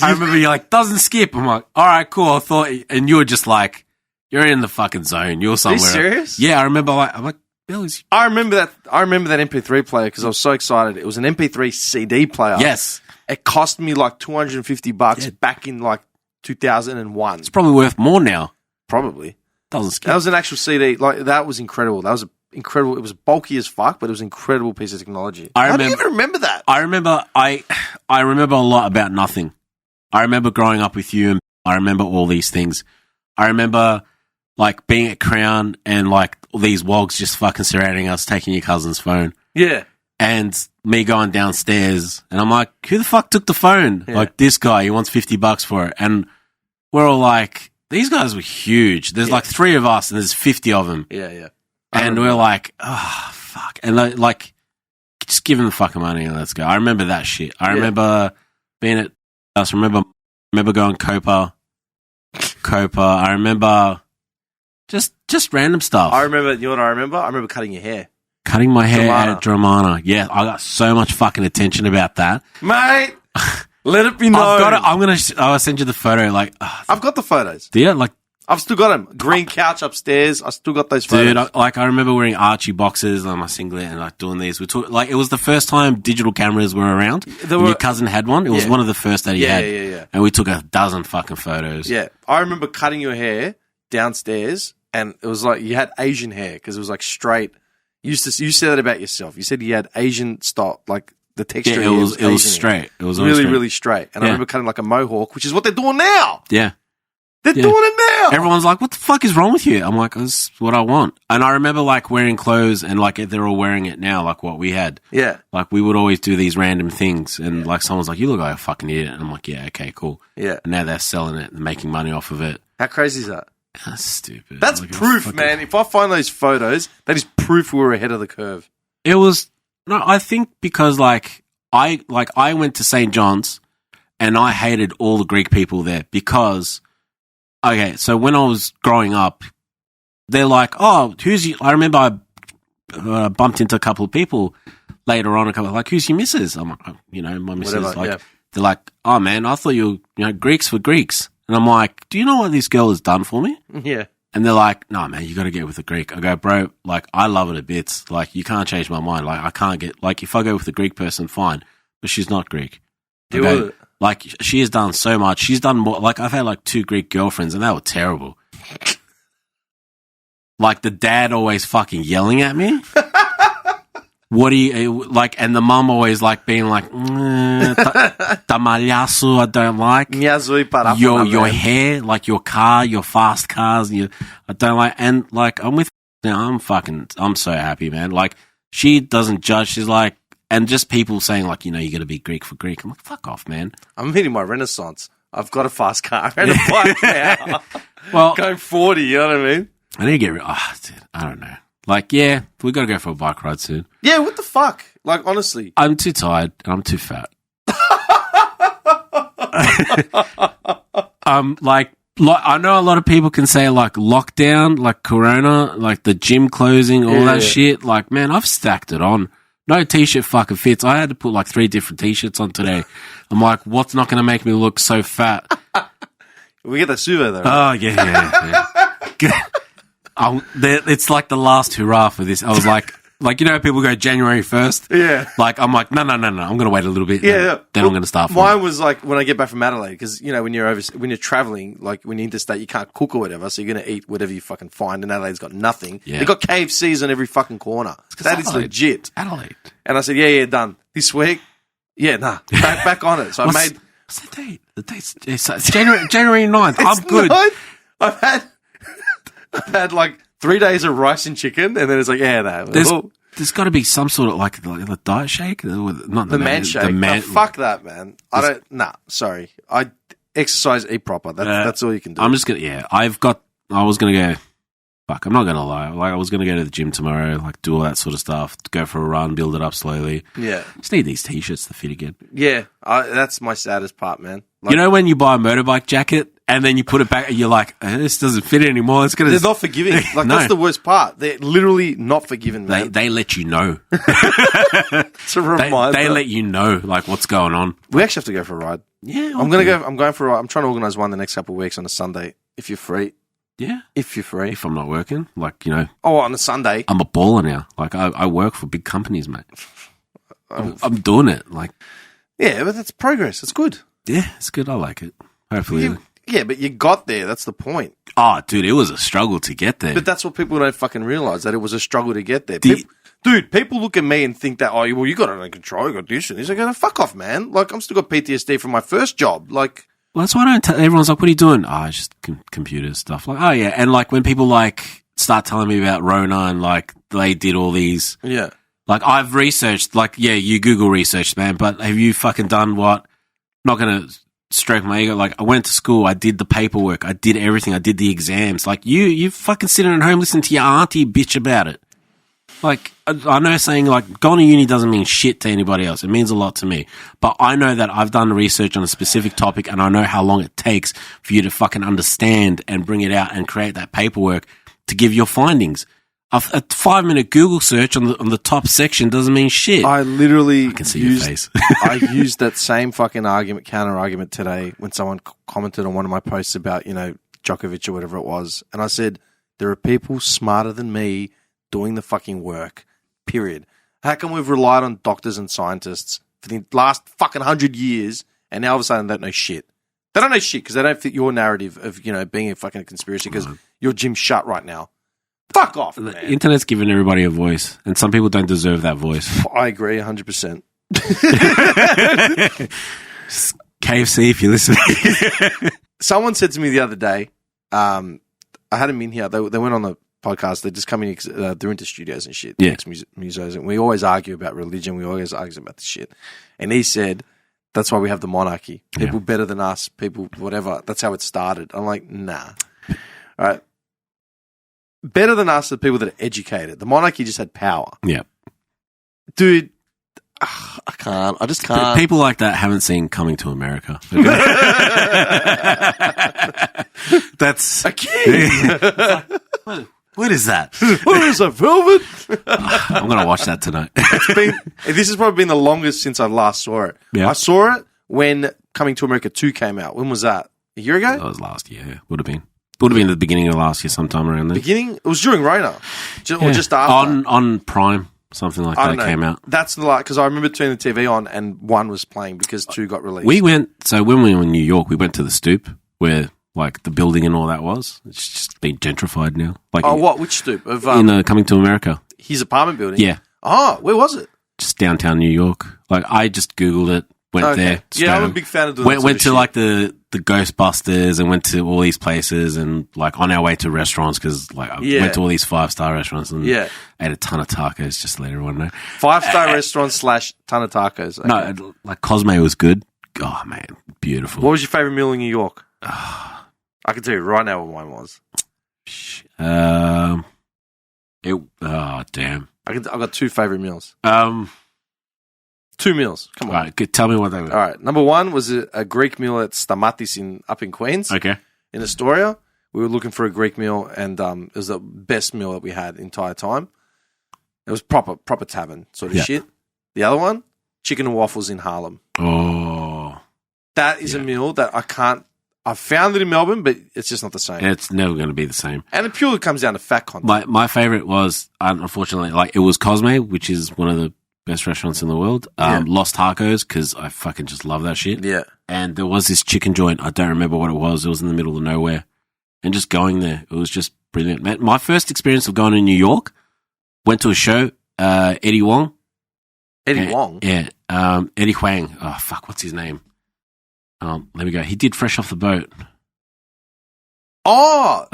I remember you're like, doesn't skip. I'm like, all right, cool. I thought, and you were just like, you're in the fucking zone. You're somewhere. Are you serious? Yeah, I remember. I'm like, Bill, is I remember that MP3 player because I was so excited. It was an MP3 CD player. yes. It cost me like $250 back in like 2001. It's probably worth more now. Probably. Doesn't skip. That was an actual CD. Like that was incredible. That was incredible. It was bulky as fuck, but it was an incredible piece of technology. How do you even remember that? I remember. I remember a lot about nothing. I remember growing up with you, and I remember all these things. I remember like being at Crown and like all these wogs just fucking surrounding us, taking your cousin's phone. Yeah. And me going downstairs, and I'm like, who the fuck took the phone? Yeah. Like, this guy, he wants $50 for it. And we're all like, these guys were huge. There's like 3 of us, and there's 50 of them. Yeah. And we're like, oh, fuck. And like, just give them the fucking money and let's go. I remember that shit. I remember being at us. Remember going Copa. I remember just random stuff. I remember, you know what I remember? I remember cutting your hair. Cutting my hair Dramana. at Dramana. Yeah, I got so much fucking attention about that. Mate, let it be known. I've got it. I'll send you the photo. Like, I've got the photos. do you? Like, I've still got them. Green couch upstairs. I still got those photos. dude, I remember wearing Archie boxes on my singlet and like doing these. It was the first time digital cameras were around. Your cousin had one. It was one of the first that he had. Yeah. And we took a dozen fucking photos. Yeah. I remember cutting your hair downstairs, and it was like you had Asian hair because it was like straight. You said that about yourself. You said you had Asian style, like the texture. Yeah, it was straight. It was always really, straight. really straight. And I remember cutting like a mohawk, which is what they're doing now. Yeah. They're doing it now. Everyone's like, what the fuck is wrong with you? I'm like, this is what I want. And I remember like wearing clothes and like they're all wearing it now, like what we had. Yeah. Like we would always do these random things and like someone's like, you look like a fucking idiot. And I'm like, yeah, okay, cool. Yeah. And now they're selling it and making money off of it. How crazy is that? That's stupid. That's Like, proof, fucking- man. If I find those photos, that is proof we were ahead of the curve. It was, no, I think because like I went to St. John's and I hated all the Greek people there because, okay, so when I was growing up, they're like, oh, I remember I bumped into a couple of people later on, like, who's your missus? I'm like, oh, my missus. Whatever, like, yeah. They're like, oh man, I thought you Greeks for Greeks. And I'm like, do you know what this girl has done for me? Yeah. And they're like, no, man, you got to get with a Greek. I go, bro, like, I love it a bit. Like, you can't change my mind. Like, I can't get, like, if I go with a Greek person, fine. But she's not Greek. Okay? Like, she has done so much. She's done more. Like, I've had, like, 2 Greek girlfriends, and they were terrible. Like, the dad always fucking yelling at me. What do you, like, and the mum always, like, being like, tamalyasu, I don't like. Your hair, like, your car, your fast cars, I don't like. And, like, I'm so happy, man. Like, she doesn't judge. She's like, and just people saying, like, you got to be Greek for Greek. I'm like, fuck off, man. I'm hitting my Renaissance. I've got a fast car and a bike now. Well, going 40, you know what I mean? I need to get dude, I don't know. Like, yeah, we got to go for a bike ride soon. Yeah, what the fuck? Like, honestly. I'm too tired and I'm too fat. Like, I know a lot of people can say, like, lockdown, like, corona, like, the gym closing, all that shit. Like, man, I've stacked it on. No t-shirt fucking fits. I had to put, like, 3 different t-shirts on today. I'm like, what's not going to make me look so fat? We get the suvo, though. Oh, yeah. It's like the last hurrah for this. I was like, people go January 1st. Yeah. Like, I'm like, no. I'm going to wait a little bit. Yeah. Then I'm going to start. Mine was like when I get back from Adelaide, because, when you're traveling, like when you're interstate, you can't cook or whatever, so you're going to eat whatever you fucking find, and Adelaide's got nothing. Yeah. They've got KFCs on every fucking corner. That is legit. Adelaide. And I said, yeah, done. This week, back on it. So What's the date? The date's it's January 9th. I'm good. I've had like 3 days of rice and chicken, and then it's like, yeah, no. There's got to be some sort of like a diet shake, not The man shake. No, fuck that, man. I don't. Nah, sorry. I exercise, eat proper. That's all you can do. I'm just gonna. I was gonna go. Fuck, I'm not gonna lie. Like I was gonna go to the gym tomorrow, like do all that sort of stuff, go for a run, build it up slowly. Yeah. Just need these t-shirts to fit again. Yeah, that's my saddest part, man. Like, you know when you buy a motorbike jacket and then you put it back and you're like, this doesn't fit anymore. It's gonna. They're not forgiving. Like No. That's the worst part. They're literally not forgiving, man. They let you know. It's a reminder. They let you know like what's going on. We actually have to go for a ride. Yeah, I'm going for a ride. I'm trying to organise one the next couple of weeks on a Sunday. If you're free. Yeah, If you're free. if I'm not working, like Oh, on a Sunday. I'm a baller now. Like I work for big companies, mate. I'm doing it. Like Yeah, but that's progress. It's good. yeah, it's good. I like it. Hopefully. Yeah, but you got there. That's the point. Oh, dude, it was a struggle to get there. But that's what people don't fucking realise, that it was a struggle to get there. People look at me and think that, oh, well, you got it under control, you got this and this. I go, fuck off, man. Like, I'm still got PTSD from my first job. Like, well, that's why I don't tell everyone's like, what are you doing? Oh, it's just computer stuff. Like, oh, yeah. And like when people like start telling me about Rona and like they did all these. yeah. Like I've researched, like, yeah, you Google researched, man, but have you fucking done what? Not going to stroke my ego. Like I went to school, I did the paperwork, I did everything, I did the exams. Like you fucking sitting at home listening to your auntie bitch about it. Like I know saying like going to uni doesn't mean shit to anybody else. It means a lot to me. But I know that I've done research on a specific topic and I know how long it takes for you to fucking understand and bring it out and create that paperwork to give your findings. A 5-minute Google search on the top section doesn't mean shit. I literally can see your face. I used that same fucking counter argument today when someone commented on one of my posts about, Djokovic or whatever it was. And I said, there are people smarter than me doing the fucking work, period. How come we've relied on doctors and scientists for the last fucking 100 years and now all of a sudden they don't know shit? They don't know shit because they don't fit your narrative of, being a fucking conspiracy because your gym's shut right now. Fuck off, man. The internet's giving everybody a voice, and some people don't deserve that voice. I agree 100%. KFC, if you're listening. Someone said to me the other day, I had them in here. They went on the podcast. They just come in. They're into studios and shit. Yeah. Musos, and we always argue about religion. We always argue about this shit. And he said, that's why we have the monarchy. People better than us. People, whatever. That's how it started. I'm like, nah. All right. Better than us are people that are educated. The monarchy just had power. Yeah. Dude, I can't. I just can't. People like that haven't seen Coming to America. That's a king. What is that? What is that, velvet? I'm going to watch that tonight. This has probably been the longest since I last saw it. Yeah. I saw it when Coming to America 2 came out. When was that? A year ago? That was last year. Yeah. Would have been. Would have been the beginning of last year, sometime around there. Beginning? It was during Rona. Or just after. On Prime, something like that came out. That's because I remember turning the TV on and 1 was playing because 2 got released. So when we were in New York, we went to the Stoop where like the building and all that was. It's just been gentrified now. Like what? Which Stoop? Of Coming to America. His apartment building? Yeah. Oh, where was it? Just downtown New York. Like I just Googled it, went there. Yeah, I'm a big fan of doing that. Went to like the Ghostbusters and went to all these places and like on our way to restaurants because like I went to all these 5-star restaurants and ate a ton of tacos just to let everyone know. 5-star restaurants / ton of tacos. Okay. No, like Cosme was good. Oh man, beautiful. What was your favorite meal in New York? I can tell you right now what mine was. Damn. I've got 2 favorite meals. 2 meals. Come on. All right, tell me what they were. All right. Number 1 was a Greek meal at Stamatis up in Queens. Okay. In Astoria. We were looking for a Greek meal, and it was the best meal that we had the entire time. It was proper tavern sort of shit. The other one, chicken and waffles in Harlem. Oh. That is a meal that I found it in Melbourne, but it's just not the same. It's never going to be the same. And it purely comes down to fat content. My favorite was, unfortunately, like it was Cosme, which is one of the best restaurants in the world. Lost Tacos, because I fucking just love that shit. Yeah. And there was this chicken joint. I don't remember what it was. It was in the middle of nowhere. And just going there, it was just brilliant. Man, my first experience of going to New York, went to a show, Eddie Wong. Eddie Wong? Yeah. Eddie Huang. Oh, fuck, what's his name? Let me go. He did Fresh Off the Boat. Oh!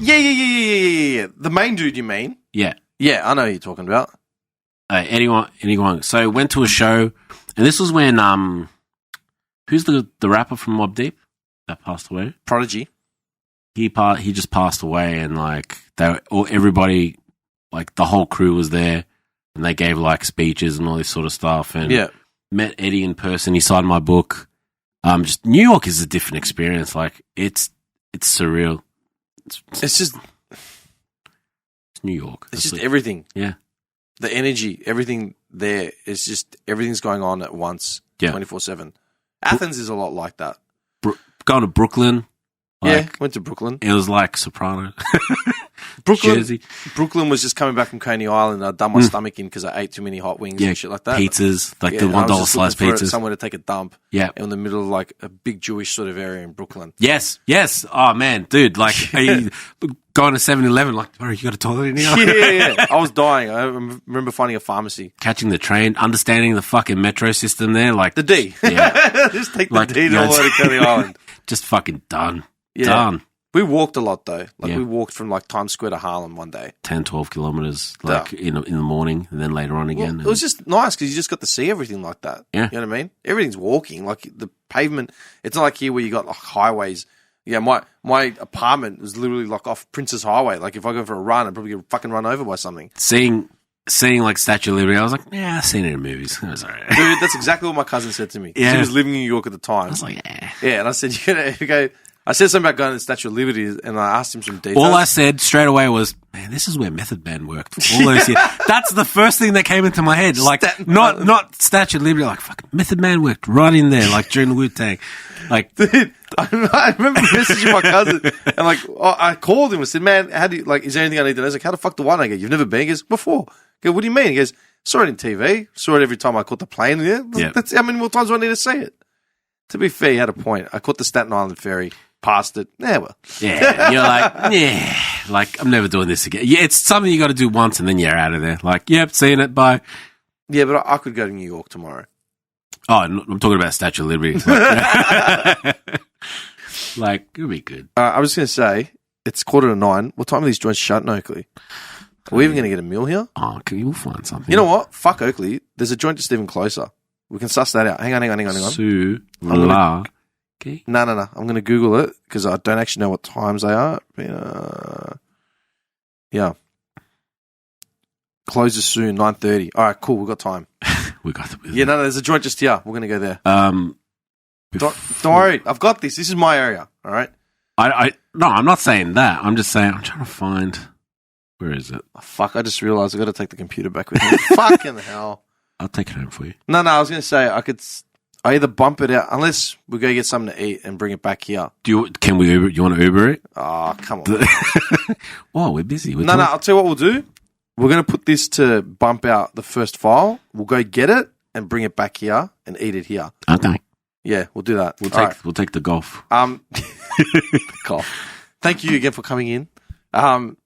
Yeah. yeah. The main dude you mean? Yeah. Yeah, I know who you're talking about. Anyone. So went to a show, and this was when who's the rapper from Mobb Deep that passed away? Prodigy. He just passed away, and like everybody, like the whole crew was there, and they gave like speeches and all this sort of stuff. And met Eddie in person. He signed my book. Just New York is a different experience. Like it's surreal. It's New York. It's just everything. Yeah. The energy, everything there is just everything's going on at once. Yeah. 24/7. Athens is a lot like that. Going to Brooklyn. Went to Brooklyn. It was like Soprano. Jersey. Brooklyn was just coming back from Coney Island. I'd done my stomach in because I ate too many hot wings and shit like that. Pizzas, like the $1 slice pizzas. Somewhere to take a dump. Yeah. In the middle of like a big Jewish sort of area in Brooklyn. Yes. Oh man, dude, like going to 7-Eleven, like, bro, you got a toilet in here? Yeah. I was dying. I remember finding a pharmacy. Catching the train, understanding the fucking metro system there, like the D. Yeah. Just take the D all the way to Coney Island. Just fucking done. Yeah. Done. We walked a lot though. Like we walked from like Times Square to Harlem one day. 10, 12 kilometers, like in the morning, and then later on again. Well, it was just nice because you just got to see everything like that. Yeah. You know what I mean? Everything's walking. Like the pavement, it's not like here where you got like highways. Yeah, my apartment was literally like off Princess Highway. Like if I go for a run, I'd probably get fucking run over by something. Seeing like Statue of Liberty, I was like, yeah, I've seen it in movies. It was all right. Dude, that's exactly what my cousin said to me. Yeah. She was living in New York at the time. I was like, yeah. Yeah, and I said, you go. I said something about going to the Statue of Liberty, and I asked him some details. All I said straight away was, man, this is where Method Man worked all those years. That's the first thing that came into my head. Like, not Statue of Liberty, like, fucking Method Man worked right in there, like, during the Wu-Tang. Like, dude, I remember messaging my cousin, and like, I called him and said, man, how do you, like, is there anything I need to know? He's like, how the fuck do I know? I go, you've never been? He goes, before. I go, what do you mean? He goes, saw it in TV, saw it every time I caught the plane. Yeah, that's how many more times do I need to see it? To be fair, he had a point. I caught the Staten Island ferry. Past it. Yeah, well. Yeah, you're like, yeah, like, I'm never doing this again. Yeah, it's something you got to do once and then you're out of there. Like, yep, seeing it, bye. Yeah, but I could go to New York tomorrow. Oh, I'm talking about Statue of Liberty. Like, it'll be good. I was going to say, it's 8:45. What time are these joints shut in Oakley? Are we even going to get a meal here? Oh, we'll find something. You know what? Fuck Oakley. There's a joint just even closer. We can suss that out. Hang on. Okay. No. I'm going to Google it because I don't actually know what times they are. Yeah. Closes soon, 9:30. All right, cool. We've got time. There's a joint just here. We're going to go there. Don't worry. I've got this. This is my area. All right. No, I'm not saying that. I'm just saying I'm trying to find. Where is it? Oh, fuck! I just realised I got to take the computer back with me. Fucking hell! I'll take it home for you. No. I was going to say I either bump it out unless we go get something to eat and bring it back here. Can we Uber? You want to Uber it? Oh, come on. Oh, we're busy. No. I'll tell you what we'll do. We're going to put this to bump out the first file. We'll go get it and bring it back here and eat it here. Okay. Yeah, we'll do that. We'll take the golf. Golf. Thank you again for coming in. Man,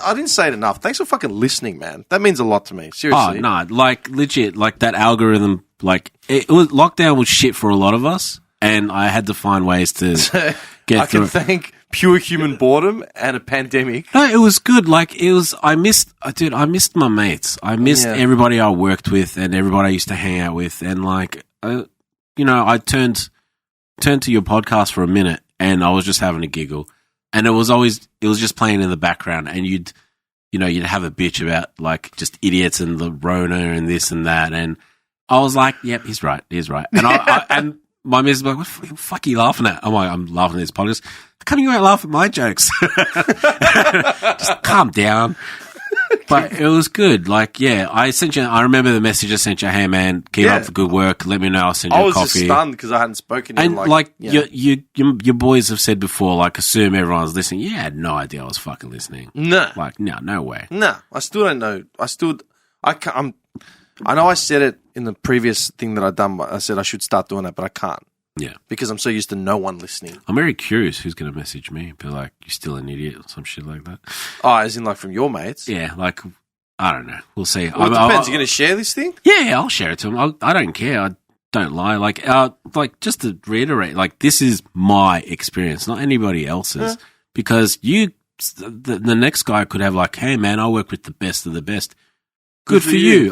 I didn't say it enough. Thanks for fucking listening, man. That means a lot to me. Seriously. Oh, no, like legit, like that algorithm, like it was lockdown was shit for a lot of us, and I had to find ways to get through. I can thank pure human boredom and a pandemic. No, it was good. Like it was. I missed my mates. I missed everybody I worked with and everybody I used to hang out with, and like, I turned to your podcast for a minute, and I was just having a giggle. And it was just playing in the background, and you'd have a bitch about like just idiots and the Rona and this and that, and I was like, yep, he's right. And and my missus was like, what the fuck are you laughing at? I'm like, I'm laughing at this podcast. Come you out laugh at my jokes. Just calm down. But it was good. Like, yeah, I remember the message I sent you. Hey, man, keep up the good work. Let me know. I'll send you a coffee. I was just stunned because I hadn't spoken. And your boys have said before, like, assume everyone's listening. You had no idea I was fucking listening. No, like, no way. No, I still don't know. I know I said it in the previous thing that I'd done. I said I should start doing that, but I can't. Yeah, because I'm so used to no one listening. I'm very curious who's going to message me, be like, "You're still an idiot" or some shit like that. Oh, as in like from your mates? Yeah, like I don't know. We'll see. Well, it depends. You're going to share this thing? Yeah, I'll share it to them. I don't care. I don't lie. Like just to reiterate, like this is my experience, not anybody else's. Because you the next guy could have like, hey man, I work with the best of the best. Good for you.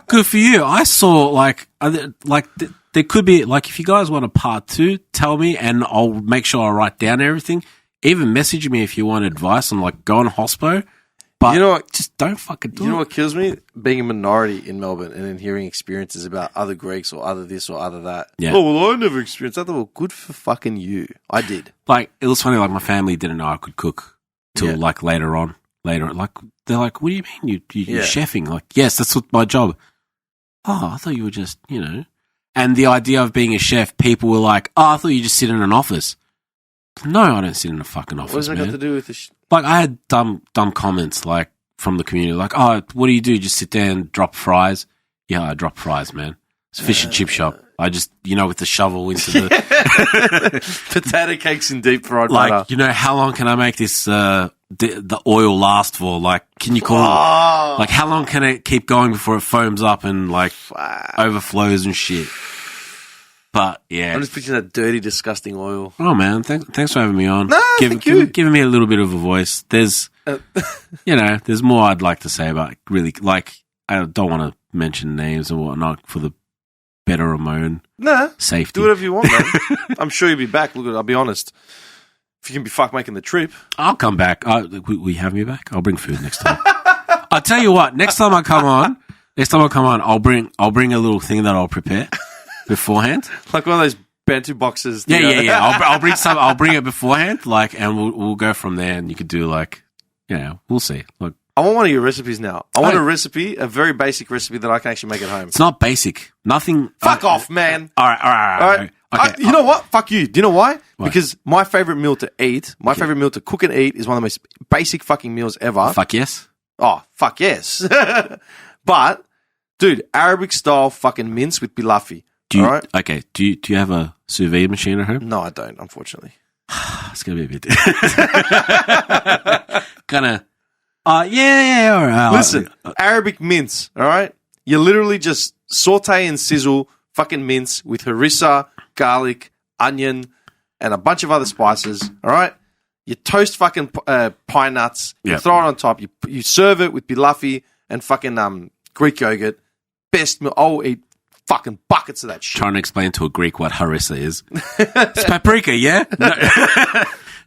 Good for you. I saw there could be like, if you guys want a part 2, tell me and I'll make sure I write down everything. Even message me if you want advice on like going hospo. But you know what? Just don't fucking do it. You know what kills me? Being a minority in Melbourne and then hearing experiences about other Greeks or other this or other that. Yeah. Oh, well, I never experienced that. Well, good for fucking you. I did. Like, it was funny, like my family didn't know I could cook till like later on. Like, they're like, what do you mean you're chefing? Like, yes, that's what my job. Oh, I thought you were just, And the idea of being a chef, people were like, oh, I thought you just sit in an office. No, I don't sit in a fucking office, What does that man. got to do with the Like, I had dumb comments, like, from the community, like, oh, what do? Just sit there and drop fries? Yeah, I drop fries, man. It's a fish and chip shop. I just, with the shovel into the... potato cakes in deep fried like, butter. how long can I make this, the oil last for? Like, can you call it, like, how long can it keep going before it foams up and, like, overflows and shit? But, yeah. I'm just picturing that dirty, disgusting oil. Oh, man, thanks for having me on. No, thank you. Giving me a little bit of a voice. There's, there's more I'd like to say about really, like, I don't want to mention names and whatnot for the better of my own safety. Do whatever you want, man. I'm sure you'll be back. Look, I'll be honest. If you can be fuck making the trip. I'll come back. Will you have me back? I'll bring food next time. I'll tell you what, next time I come on, I'll bring a little thing that I'll prepare beforehand. Like one of those bento boxes. Yeah. I'll bring some. I'll bring it beforehand, like, and we'll go from there. And you could do like, we'll see. Look, I want one of your recipes now. I want a very basic recipe that I can actually make at home. It's not basic. Nothing. Fuck off, man. All right. Okay. You know what? Fuck you. Do you know why? Because my favorite meal to eat, favorite meal to cook and eat is one of the most basic fucking meals ever. Fuck yes. Oh, fuck yes. But, dude, Arabic style fucking mince with bilafi. All right? Okay. Do you have a sous vide machine at home? No, I don't, unfortunately. It's gonna be a bit. Gonna. Yeah. All right. Listen, Arabic mince. All right, you literally just saute and sizzle fucking mince with harissa, garlic, onion, and a bunch of other spices. All right, you toast fucking pine nuts. You throw it on top. You serve it with bilafi and fucking Greek yogurt. Best meal. I'll eat fucking buckets of that shit. Trying to explain to a Greek what harissa is. It's paprika, yeah?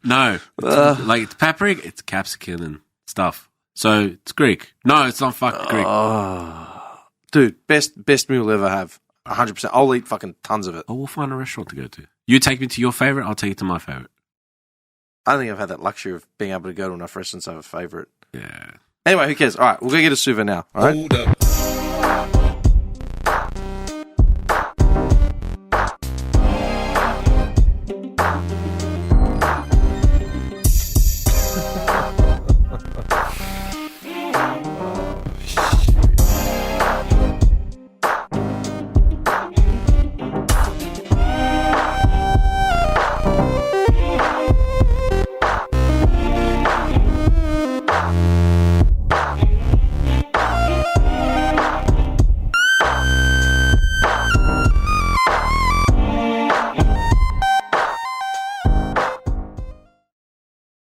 No. Like, it's paprika, it's capsicum and stuff. So, it's Greek. No, it's not fucking Greek. Dude, best meal you'll ever have. 100%. I'll eat fucking tons of it. Oh, we'll find a restaurant to go to. You take me to your favorite, I'll take you to my favorite. I don't think I've had that luxury of being able to go to enough restaurants to have a favorite. Yeah. Anyway, who cares? All right, we'll go get a souvenir now. All right? Hold up.